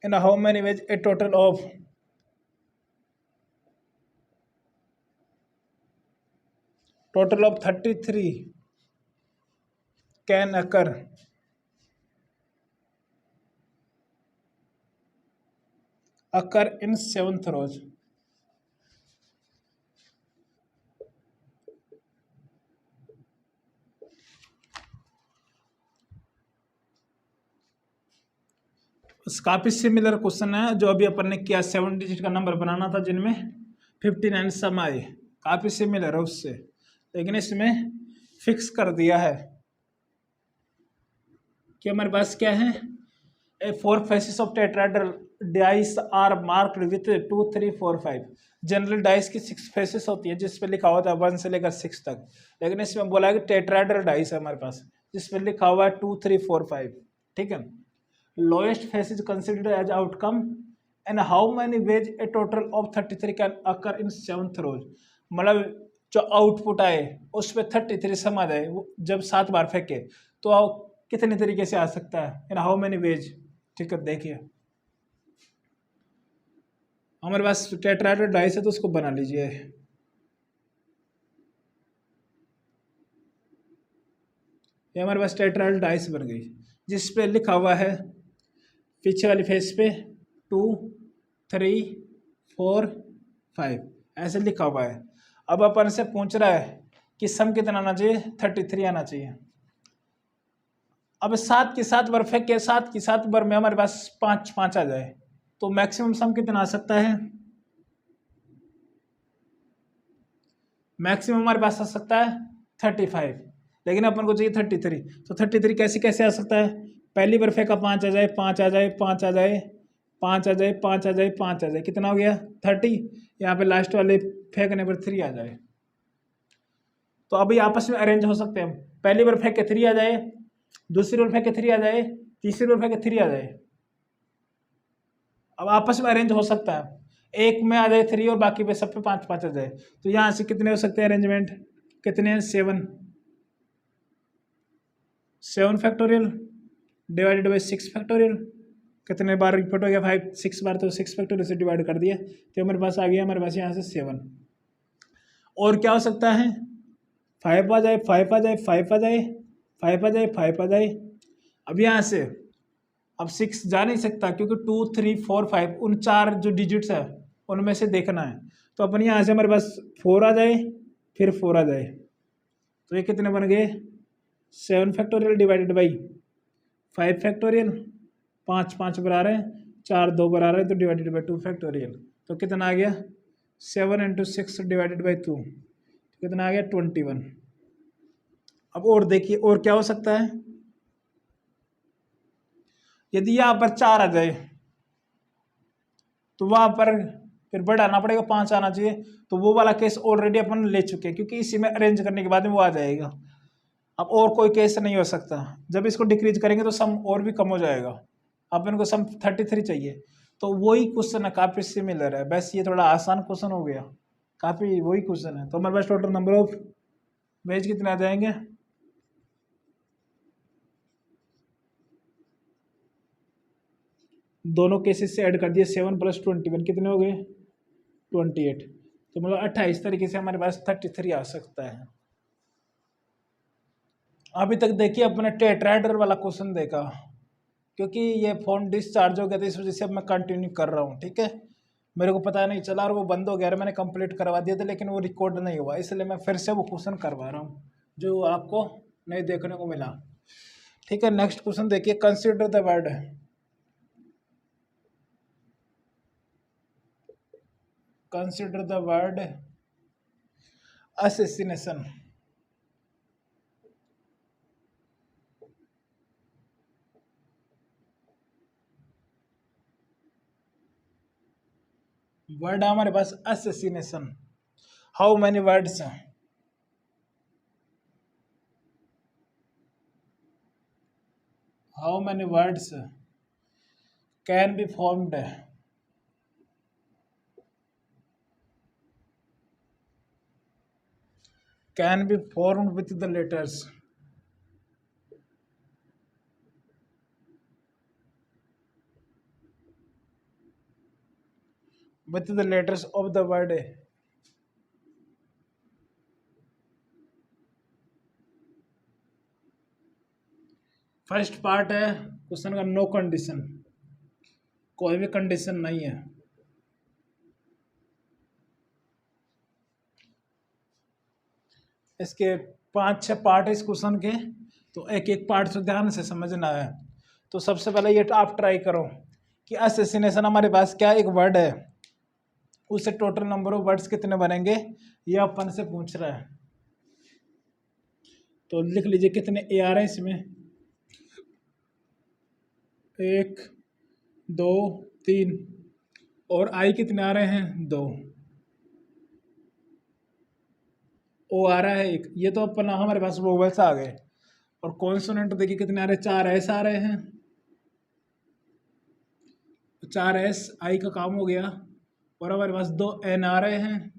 S1: In how many ways a total of 33 can occur in seventh rows. काफी similar question है जो अभी अपन ने किया, 7 digit का number बनाना था जिनमें 59 सम आए, काफी सिमिलर है उससे, लेकिन इसमें फिक्स कर दिया है कि हमारे पास क्या है, a 4 faces of tetrahedral dice are marked with 2 3 4 5। General dice की 6 फेसेस होती है जिस पे लिखा होता है 1 से लेकर 6 तक, लेकिन इसमें बोला है कि टेट्राहेड्रल डाइस है हमारे पास जिस पे लिखा हुआ है 2 3 4 5। ठीक है, lowest phase is considered as outcome and how many ways a total of 33 can occur in 7th row। मतलब जो आउटपुट आए उस पर 33 सम आ जाए जब 7 बार फेंके तो कितने तरीके से आ सकता है, इन हाउ मेनी वेज। ठीक है, देखिए हमारे पास टेट्राहेड्रल डाइस है तो उसको बना लीजिए। ये हमारे पास टेट्राहेड्रल डाइस बन गई जिस पे लिखा हुआ है पीछे वाली फेस पे 2 3 4 5 ऐसे लिखा हुआ है। अब अपन से पूछ रहा है कि सम कितना आना चाहिए, 33 आना चाहिए। अब 7 की 7 बार फेंक के 7 की 7 बार में हमारे पास 5 5 आ जाए तो मैक्सिमम सम कितना आ सकता है, मैक्सिमम हमारे पास आ सकता है 35, लेकिन अपन को चाहिए 33। तो 33 कैसे कैसे आ सकता है, पहली बार फेंका 5 आ जाए 5 आ जाए 5 आ जाए 5 आ जाए 5 आ जाए 5 आ जाए, कितना हो गया 30। यहाँ पे लास्ट वाले फेंकने पर 3 आ जाए तो अभी आपस में अरेंज हो सकते हैं। पहली बार फेंक के 3 आ जाए, दूसरी बार फेंक के 3 आ जाए, तीसरी बार फेंक के 3 आ जाए। अब आपस में अरेंज हो सकता है, एक में आ जाए 3 और बाकी पे सब पे 5 5 आ जाए। तो यहाँ से कितने हो सकते हैं अरेंजमेंट, कितने हैं 7 फैक्टोरियल डिवाइडेड बाई 6 फैक्टोरियल, कितने बार रिपीट हो गया 5 6 बार, तो 6 फैक्टोरियल से डिवाइड कर दिया तो हमारे पास आ गया, हमारे पास यहाँ से 7। और क्या हो सकता है, 5 आ जाए 5 आ जाए 5 आ जाए 5 आ जाए 5 आ जाए। अब यहाँ से अब 6 जा नहीं सकता क्योंकि 2 3 4 5 उन 4 जो डिजिट्स है उनमें से देखना है। तो अपन यहाँ से हमारे पास 4 आ जाए फिर 4 आ जाए तो ये कितने बन गए 7 फैक्टोरियल डिवाइडेड बाई 5 फैक्टोरियल, 5 5 बराबर है 4 2 बराबर है तो डिवाइडेड बाई 2 फैक्टोरियल। तो कितना आ गया 7 इंटू 6 डिवाइडेड बाई 2, कितना आ गया 21। अब और देखिए और क्या हो सकता है, यदि यहाँ पर 4 आ जाए तो वहां पर फिर बढ़ाना पड़ेगा 5 आना चाहिए, तो वो वाला केस ऑलरेडी अपन ले चुके हैं क्योंकि इसी में अरेंज करने के बाद में वो आ जाएगा। अब और कोई केस नहीं हो सकता, जब इसको डिक्रीज करेंगे तो सम और भी कम हो जाएगा। अपन को सम 33 चाहिए, तो वही क्वेश्चन है, काफी सिमिलर है, बस ये थोड़ा आसान क्वेश्चन हो गया, काफी वही क्वेश्चन है। तो हमारे पास टोटल नंबर ऑफ वेज कितने आ जाएंगे, दोनों केसेस से ऐड कर दिए 7 + 21 कितने हो गए 28। तो मतलब 28 तरीके से हमारे पास 33 आ सकता है। अभी तक देखिए अपने टेट्राहेड्रल वाला क्वेश्चन देखा, क्योंकि ये फ़ोन डिस्चार्ज हो गया था इस वजह से अब मैं कंटिन्यू कर रहा हूँ। ठीक है, मेरे को पता नहीं चला और वो बंद हो गया, मैंने कंप्लीट करवा दिया था लेकिन वो रिकॉर्ड नहीं हुआ, इसलिए मैं फिर से वो क्वेश्चन करवा रहा हूँ जो आपको नहीं देखने को मिला। ठीक है, नेक्स्ट क्वेश्चन देखिए, consider the word, consider the word assassination. Word है हमारे पास असैसिनेशन, हाउ मैनी वर्ड्स हैं, how many words can be formed with the letters of the word first part है क्वेश्चन का, नो कंडीशन, कोई भी condition नहीं है। इसके 5-6 पार्ट है इस क्वेश्चन के, तो एक एक पार्ट से ध्यान से समझना है। तो सबसे पहले ये आप ट्राई करो कि असोसिएशन हमारे पास क्या एक वर्ड है, उससे टोटल नंबर ऑफ वर्ड्स कितने बनेंगे, ये अपन से पूछ रहा है। तो लिख लीजिए कितने ए आ रहे हैं इसमें, 1 2 3, और आई कितने आ रहे हैं, 2, ओ आ रहा है 1। ये तो अपना हमारे पास वोवेल्स आ गए। और कॉन्सोनेंट देखिए कितने आ रहे हैं, 4 एस आ रहे हैं, 4 एस आई का काम हो गया। और हमारे पास 2 एन आ रहे हैं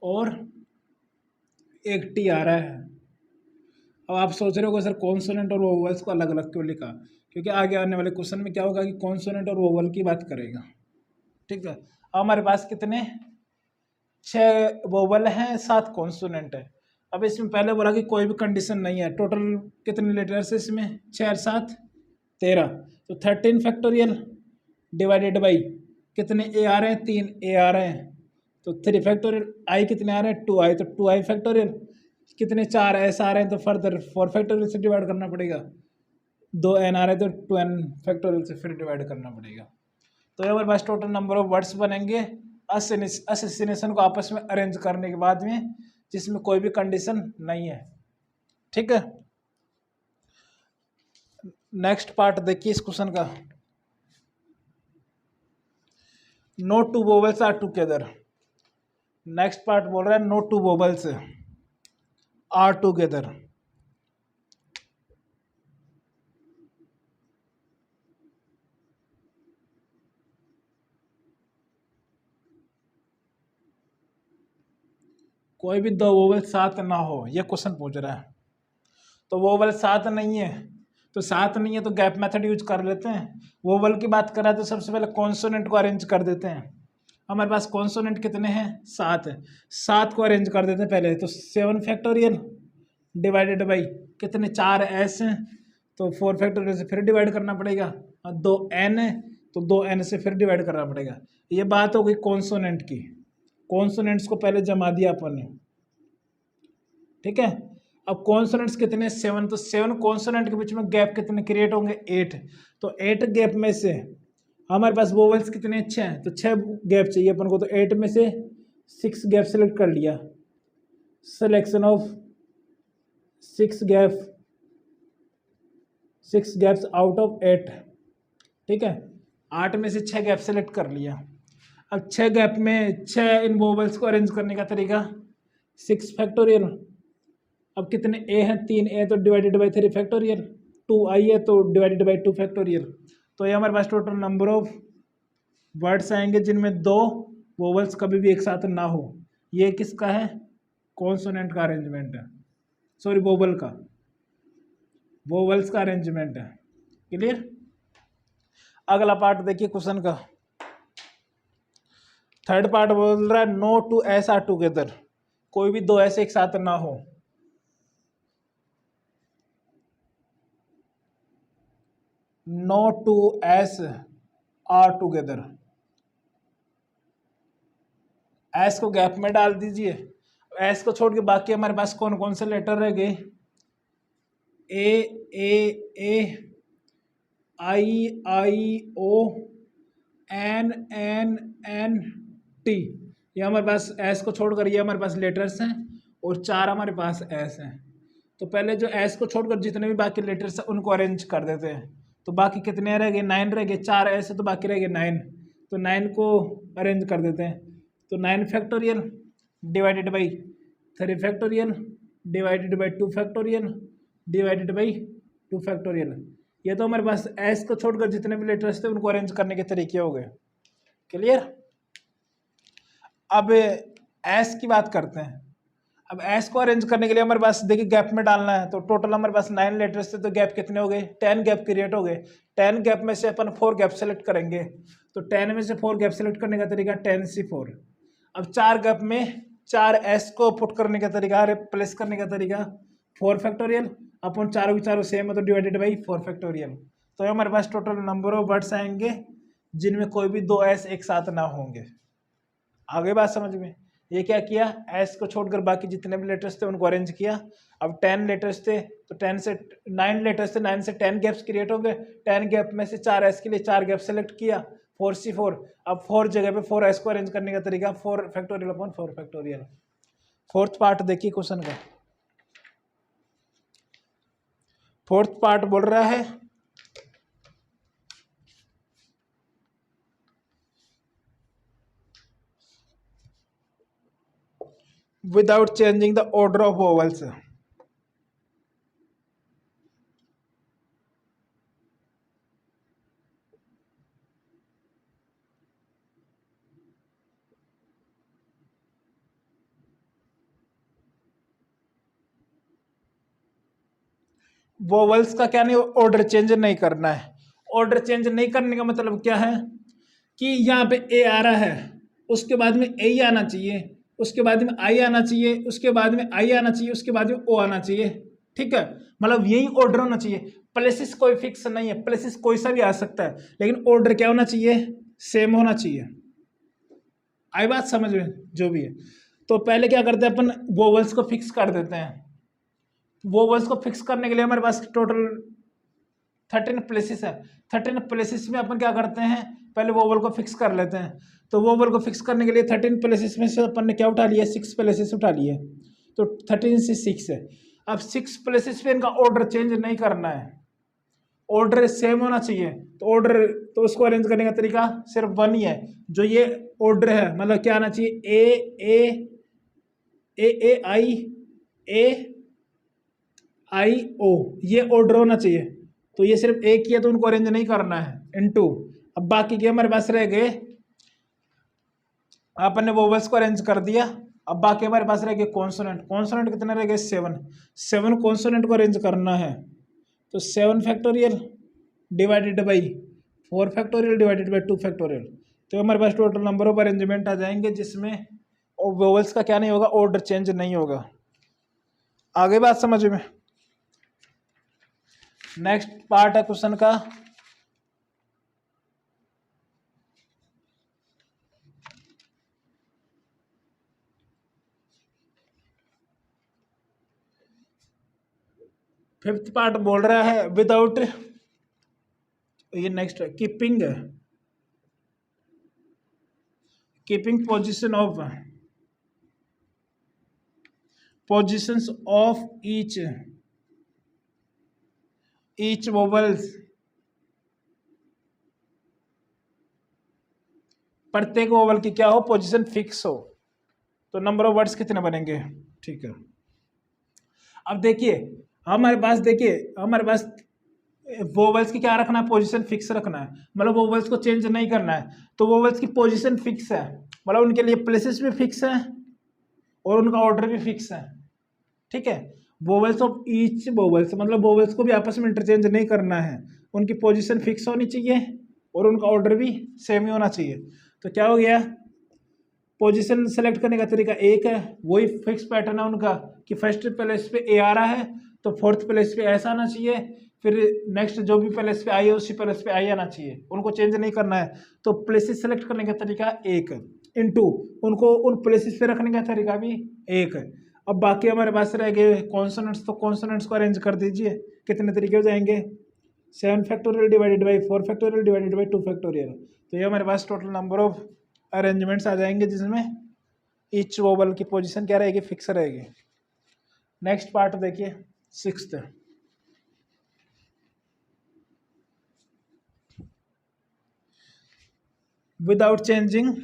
S1: और 1 टी आ रहा है। अब आप सोच रहे हो सर कॉन्सोनेंट और वोवेल्स को अलग अलग क्यों लिखा, क्योंकि आगे आने वाले क्वेश्चन में क्या होगा कि कॉन्सोनेंट और वोवेल की बात करेगा। ठीक है, अब हमारे पास कितने 6 वोवेल हैं, 7 कॉन्सोनेंट है। अब इसमें पहले बोला कि कोई भी कंडीशन नहीं है। टोटल कितने लेटर्स है इसमें, 6 और 7 13, तो 13 फैक्टोरियल डिवाइडेड बाई कितने ए आ रहे हैं, 3 ए आ रहे हैं, तो 3 फैक्टोरियल। आई कितने आ रहे हैं, 2 आई, तो 2 आई फैक्टोरियल। कितने 4 एस आ रहे हैं, तो फर्दर 4 फैक्टोरियल से डिवाइड करना पड़ेगा। 2 एन आ रहे हैं, तो 2 एन फैक्टोरियल से फिर डिवाइड करना पड़ेगा। तो हमारे पास टोटल नंबर ऑफ वर्ड्स बनेंगे असोसिएशन को आपस में अरेंज करने के बाद में, जिसमें कोई भी कंडीशन नहीं है। ठीक है, नेक्स्ट पार्ट देखिए इस क्वेश्चन का, no two vowels are together. Next part बोल रहा है no two vowels are together. कोई भी 2 वोवेल साथ ना हो, ये क्वेश्चन पूछ रहा है। तो वोवेल साथ नहीं है, तो साथ नहीं है तो गैप मेथड यूज कर लेते हैं। वोवेल की बात कर रहा है तो सबसे पहले कॉन्सोनेंट को अरेंज कर देते हैं। हमारे पास कॉन्सोनेंट कितने हैं, 7 है, 7 को अरेंज कर देते हैं पहले। तो 7 फैक्टोरियल डिवाइडेड बाई कितने 4 एस हैं, तो 4 फैक्टोरियल से फिर डिवाइड करना पड़ेगा। और 2 एन है, तो 2 एन से फिर डिवाइड करना पड़ेगा। ये बात हो गई कॉन्सोनेंट की। कॉन्सोनेंट्स को पहले जमा दिया अपन ने। ठीक है, अब कॉन्सोनेंट्स कितने 7, तो 7 कॉन्सोनेंट के बीच में गैप कितने क्रिएट होंगे, 8। तो 8 गैप में से हमारे पास वोवेल्स कितने 6 हैं, तो 6 गैप चाहिए अपन को। तो 8 में से 6 गैप सेलेक्ट कर लिया, selection of 6 gaps out of 8। ठीक है, 8 में से 6 गैप सेलेक्ट कर लिया। अब 6 गैप में 6 इन वोवेल्स को अरेंज करने का तरीका 6 फैक्टोरियल। अब कितने ए हैं, 3 ए, तो डिवाइडेड बाई 3 फैक्टोरियल। 2 आई है, तो डिवाइडेड बाई 2 फैक्टोरियल। तो ये हमारे पास टोटल नंबर ऑफ वर्ड्स आएंगे जिनमें 2 वोवेल्स कभी भी एक साथ ना हो। ये किसका है, कॉन्सोनेंट का अरेंजमेंट है, सॉरी वोवेल का, वोवेल्स का अरेंजमेंट है। क्लियर। अगला पार्ट देखिए क्वेश्चन का, थर्ड पार्ट बोल रहा है no two S are together. कोई भी 2 ऐसे एक साथ ना हो। No two S are together, S को गैप में डाल दीजिए। एस को छोड़ के बाकी हमारे पास कौन कौन से लेटर रह गए, ए आई ओ एन टी। ये हमारे पास एस को छोड़कर ये हमारे पास लेटर्स हैं, और 4 हमारे पास एस हैं। तो पहले जो एस को छोड़कर जितने भी बाकी लेटर्स हैं उनको अरेंज कर देते हैं। तो बाकी कितने रह गए, 9 रह गए। 4 एस है तो बाकी रह गए 9, तो 9 को अरेंज कर देते हैं। तो 9 factorial divided by 3 factorial divided by 2 factorial divided by 2 factorial. ये तो हमारे पास एस को छोड़कर जितने भी लेटर्स थे उनको अरेंज करने के तरीके हो गए। क्लियर। अब एस की बात करते हैं। अब एस को अरेंज करने के लिए हमारे पास देखिए गैप में डालना है, तो टोटल हमारे पास 9 लेटर्स थे, तो गैप कितने हो गए, 10 गैप क्रिएट हो गए। 10 गैप में से अपन 4 गैप सेलेक्ट करेंगे, तो 10 में से 4 गैप सेलेक्ट करने का तरीका 10C4। अब 4 गैप में 4 एस को पुट करने का तरीका, रिप्लेस करने का तरीका 4 फैक्टोरियल। अपन चारों की चारों सेम है तो डिवाइडेड बाई 4 फैक्टोरियल। तो हमारे पास टोटल नंबर ऑफ वर्ड्स आएंगे जिनमें कोई भी 2 एस एक साथ ना होंगे। आगे बात समझ में। ये क्या किया, एस को छोड़कर बाकी जितने भी लेटर्स थे उनको अरेंज किया। अब 10 लेटर्स थे तो 10 से 9 लेटर्स थे, 9 से 10 गैप्स क्रिएट हो गए। 10 गैप में से 4 एस के लिए 4 गैप सेलेक्ट किया, 4C4। अब 4 जगह पे 4 एस को अरेंज करने का तरीका 4 factorial upon 4 factorial. Fourth part देखिए क्वेश्चन का। फोर्थ पार्ट बोल रहा है without changing the order of vowels। Vowels का क्या नहीं, ऑर्डर चेंज नहीं करना है। ऑर्डर चेंज नहीं करने का मतलब क्या है कि यहाँ पे ए आ रहा है, उसके बाद में ए आना चाहिए, उसके बाद में आई आना चाहिए, उसके बाद में आई आना चाहिए, उसके बाद में ओ आना चाहिए। ठीक है, मतलब यही ऑर्डर होना चाहिए। प्लेसेस कोई फिक्स नहीं है, प्लेसेस कोई सा भी आ सकता है, लेकिन ऑर्डर क्या होना चाहिए, सेम होना चाहिए। आई बात समझ में, जो भी है। तो पहले क्या करते हैं अपन, वोवल्स को फिक्स कर देते हैं। वोवल्स को फिक्स करने के लिए हमारे पास टोटल 13 प्लेसेस है। 13 प्लेसेस में अपन क्या करते हैं, पहले वोवल को फिक्स कर लेते हैं। तो वोवल को फिक्स करने के लिए 13 प्लेसेस में से अपन ने क्या उठा लिया, 6 प्लेसेस उठा लिए। तो 13 से 6 है। अब 6 प्लेसेस पे इनका ऑर्डर चेंज नहीं करना है, ऑर्डर सेम होना चाहिए। तो ऑर्डर, तो उसको अरेंज करने का तरीका सिर्फ वन ही है। जो ये ऑर्डर है मतलब क्या आना चाहिए, ए आई, ए आई ओ, ये ऑर्डर होना चाहिए। तो ये सिर्फ एक ही है तो उनको अरेंज नहीं करना है, इनटू। अब बाकी के हमारे पास रह गए, अपन ने वोवल्स को अरेंज कर दिया। अब बाकी हमारे पास रह गए कॉन्सोनेंट। कॉन्सोनेंट कितने रह गए, 7। 7 कॉन्सोनेंट को अरेंज करना है, तो 7 factorial divided by 4 factorial divided by 2 factorial. तो हमारे पास टोटल नंबर ऑफ अरेंजमेंट आ जाएंगे जिसमें वोवल्स का क्या नहीं होगा, ऑर्डर चेंज नहीं होगा। आगे बात समझ में। नेक्स्ट पार्ट है क्वेश्चन का, फिफ्थ पार्ट बोल रहा है विदाउट, ये नेक्स्ट है, keeping positions of each vowels, प्रत्येक वोवल की क्या हो, पोजीशन फिक्स हो, तो नंबर ऑफ वर्ड्स कितने बनेंगे। ठीक है, अब देखिए हमारे पास वोवल्स की क्या रखना है, पोजीशन फिक्स रखना है, मतलब वोवल्स को चेंज नहीं करना है। तो वोवल्स की पोजीशन फिक्स है, मतलब उनके लिए प्लेसेस भी फिक्स है और उनका ऑर्डर भी फिक्स है। ठीक है, वोवल्स ऑफ ईच वोवल्स, मतलब वोवल्स को भी आपस में इंटरचेंज नहीं करना है, उनकी पोजीशन फिक्स होनी चाहिए और उनका ऑर्डर भी सेम ही होना चाहिए। तो क्या हो गया, पोजीशन सेलेक्ट करने का तरीका एक है, वही फिक्स पैटर्न है उनका कि फर्स्ट प्लेस पे ए आ रहा है तो फोर्थ प्लेस पे ऐसा आना चाहिए, फिर नेक्स्ट जो भी प्लेस पे आई है उसी प्लेस पे आई आना चाहिए, उनको चेंज नहीं करना है। तो प्लेसेस सेलेक्ट करने का तरीका एक है, इनटू उनको उन प्लेसेस पे रखने का तरीका भी एक है। अब बाकी हमारे पास रह गए कॉन्सोनेंट्स, तो कॉन्सोनेंट्स को अरेंज कर दीजिए। कितने तरीके हो जाएंगे, 7 factorial divided by 4 factorial divided by 2 factorial. तो ये हमारे पास टोटल नंबर ऑफ अरेंजमेंट्स आ जाएंगे जिसमें ईच वोवल की पोजीशन क्या रहेगी, फिक्स रहेगी। नेक्स्ट पार्ट देखिए, 6th, without changing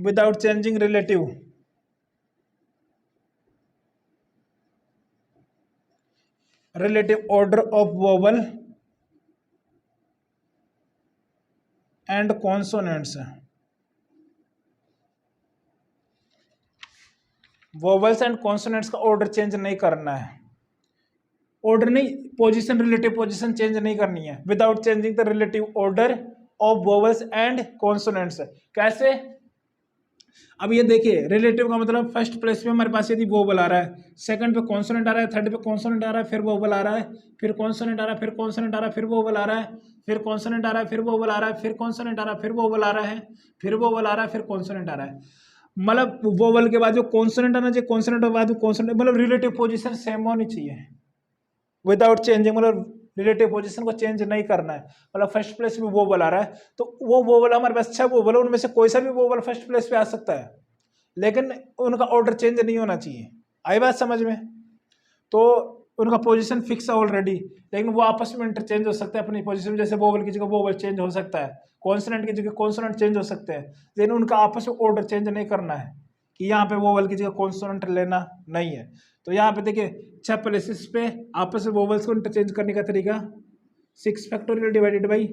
S1: without changing relative order of vowel and consonants. Vowels and consonants का ऑर्डर चेंज नहीं करना है, ऑर्डर नहीं, पोजीशन, रिलेटिव पोजीशन चेंज नहीं करनी है without changing the relative order of vowels and consonants. कैसे? अब ये देखिए, रिलेटिव का मतलब फर्स्ट प्लेस पे हमारे पास यदि वोवल आ रहा है, सेकंड पे कॉन्सोनेंट आ रहा है, थर्ड पे कॉन्सोनेंट आ रहा है, फिर वोवल आ रहा है, फिर कॉन्सोनेंट आ रहा है, फिर कॉन्सोनेंट आ रहा है, फिर वोवल आ रहा है, फिर कॉन्सोनेंट आ रहा है, फिर वोवल आ रहा है, फिर कॉन्सोनेंट आ रहा है, फिर वोवल आ रहा है, फिर वोवल आ रहा है, फिर कॉन्सोनेंट आ रहा है। मतलब वोवल के बाद जो कॉन्सोनेंट आना चाहिए, कॉन्सोनेंट के बाद कॉन्सोनेंट, मतलब रिलेटिव पोजीशन सेम होनी चाहिए विदाउट चेंजिंग, मतलब रिलेटिव पोजीशन को चेंज नहीं करना है। मतलब फर्स्ट प्लेस में वोवल आ रहा है तो वो वोवल हमारे पास 6 वोवल है, उनमें से कोई सा भी वोवल फर्स्ट प्लेस पे आ सकता है, लेकिन उनका ऑर्डर चेंज नहीं होना चाहिए। आई बात समझ में? तो उनका पोजीशन फिक्स है ऑलरेडी, लेकिन वो आपस में इंटरचेंज हो सकते हैं अपनी पोजीशन। जैसे वोवल की जगह वोवल चेंज हो सकता है, कॉन्सोनेंट की जगह कॉन्सोनेंट चेंज हो सकते हैं, लेकिन उनका आपस में ऑर्डर चेंज नहीं करना है कि यहाँ पे वोवल की जगह कॉन्सोनेंट लेना नहीं है। तो यहाँ पे देखिए 6 प्लेसेस पे आपस में वोवल्स को इंटरचेंज करने का तरीका 6 factorial divided by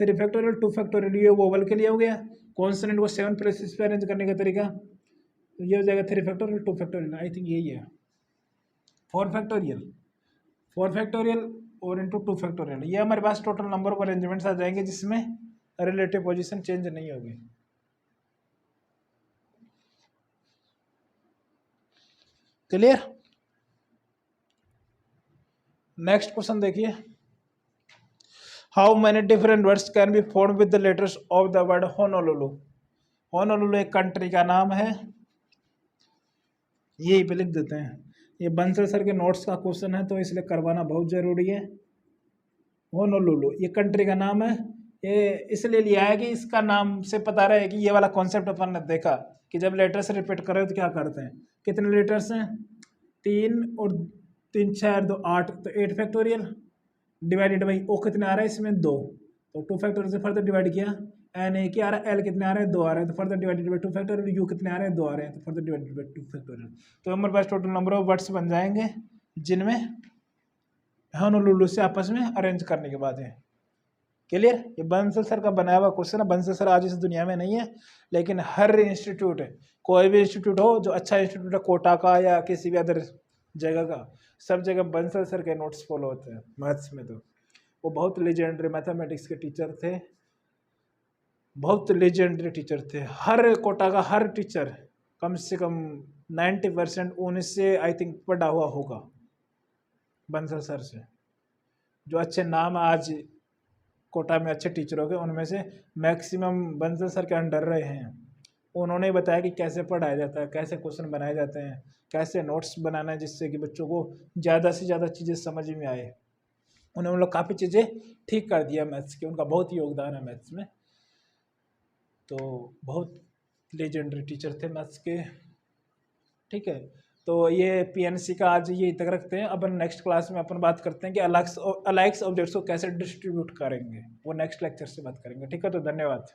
S1: 3 factorial 2 factorial, ये वोवल के लिए हो गया। कॉन्सोनेंट को 7 प्लेसेस पे अरेंज करने का तरीका, तो ये हो जाएगा 3 फैक्टोरियल 2 फैक्टोरियल, आई थिंक यही है 4 फैक्टोरियल और इंटू 2 फैक्टोरियल। ये हमारे पास टोटल नंबर ऑफ अरेंजमेंट्स आ जाएंगे जिसमें रिलेटिव पोजीशन चेंज नहीं होगी। क्लियर? नेक्स्ट क्वेश्चन देखिए, how many different words can be form with the letters of the word Honolulu. Honolulu एक कंट्री का नाम है, यही पे लिख देते हैं। ये बंसल सर के नोट्स का क्वेश्चन है तो इसलिए करवाना बहुत जरूरी है। होनोलुलु ये कंट्री का नाम है, ये इसलिए लिया है कि इसका नाम से पता रहे कि ये वाला कॉन्सेप्ट अपन ने देखा कि जब लेटर्स रिपीट करें तो क्या करते हैं। कितने लेटर्स हैं? 3 और 3 6 और 2 8, तो 8 फैक्टोरियल डिवाइडेड बाई ओ कितने आ रहा है इसमें 2, तो 2 फैक्टोरियल से फर्दर डिवाइड किया, एन ए क्या आ रहा है, एल कितने आ रहे हैं 2 आ रहे हैं, तो further divided by 2 factorial, you कितने आ रहे हैं 2 आ रहे हैं, तो फर्दर डिवाइडेड बाई 2 फैक्टोरियल। तो हमारे पास टोटल नंबर ऑफ वर्ड्स बन जाएंगे जिनमें होनोलुलु से आपस में अरेंज करने के बाद है। क्लियर? ये बंसल सर का बनाया हुआ क्वेश्चन है। बंसल सर आज इस दुनिया में नहीं है, लेकिन हर इंस्टीट्यूट है, कोई भी इंस्टीट्यूट हो जो अच्छा इंस्टीट्यूट है, कोटा का या किसी भी अदर जगह का, सब जगह बंसल सर के नोट्स फॉलो होते हैं मैथ्स में। तो वो बहुत लेजेंडरी मैथमेटिक्स के टीचर थे, बहुत लेजेंडरी टीचर थे। हर कोटा का हर टीचर कम से कम 90% उनसे आई थिंक पढ़ा हुआ होगा बंसल सर से। जो अच्छे नाम आज कोटा में अच्छे टीचर हो गए उनमें से मैक्सिमम बंसल सर के अंडर रहे हैं। उन्होंने बताया कि कैसे पढ़ाया जाता है, कैसे क्वेश्चन बनाए जाते हैं, कैसे नोट्स बनाना है जिससे कि बच्चों को ज़्यादा से ज़्यादा चीज़ें समझ में आए। उन्होंने मतलब काफ़ी चीज़ें ठीक कर दिया मैथ्स की, उनका बहुत योगदान है मैथ्स में। तो बहुत लेजेंडरी टीचर थे मैथ्स के। ठीक है, तो ये पीएनसी का आज ये तक रखते हैं। अपन नेक्स्ट क्लास में अपन बात करते हैं कि अलाइक्स ऑब्जेक्ट्स को कैसे डिस्ट्रीब्यूट करेंगे, वो नेक्स्ट लेक्चर से बात करेंगे। ठीक है, तो धन्यवाद।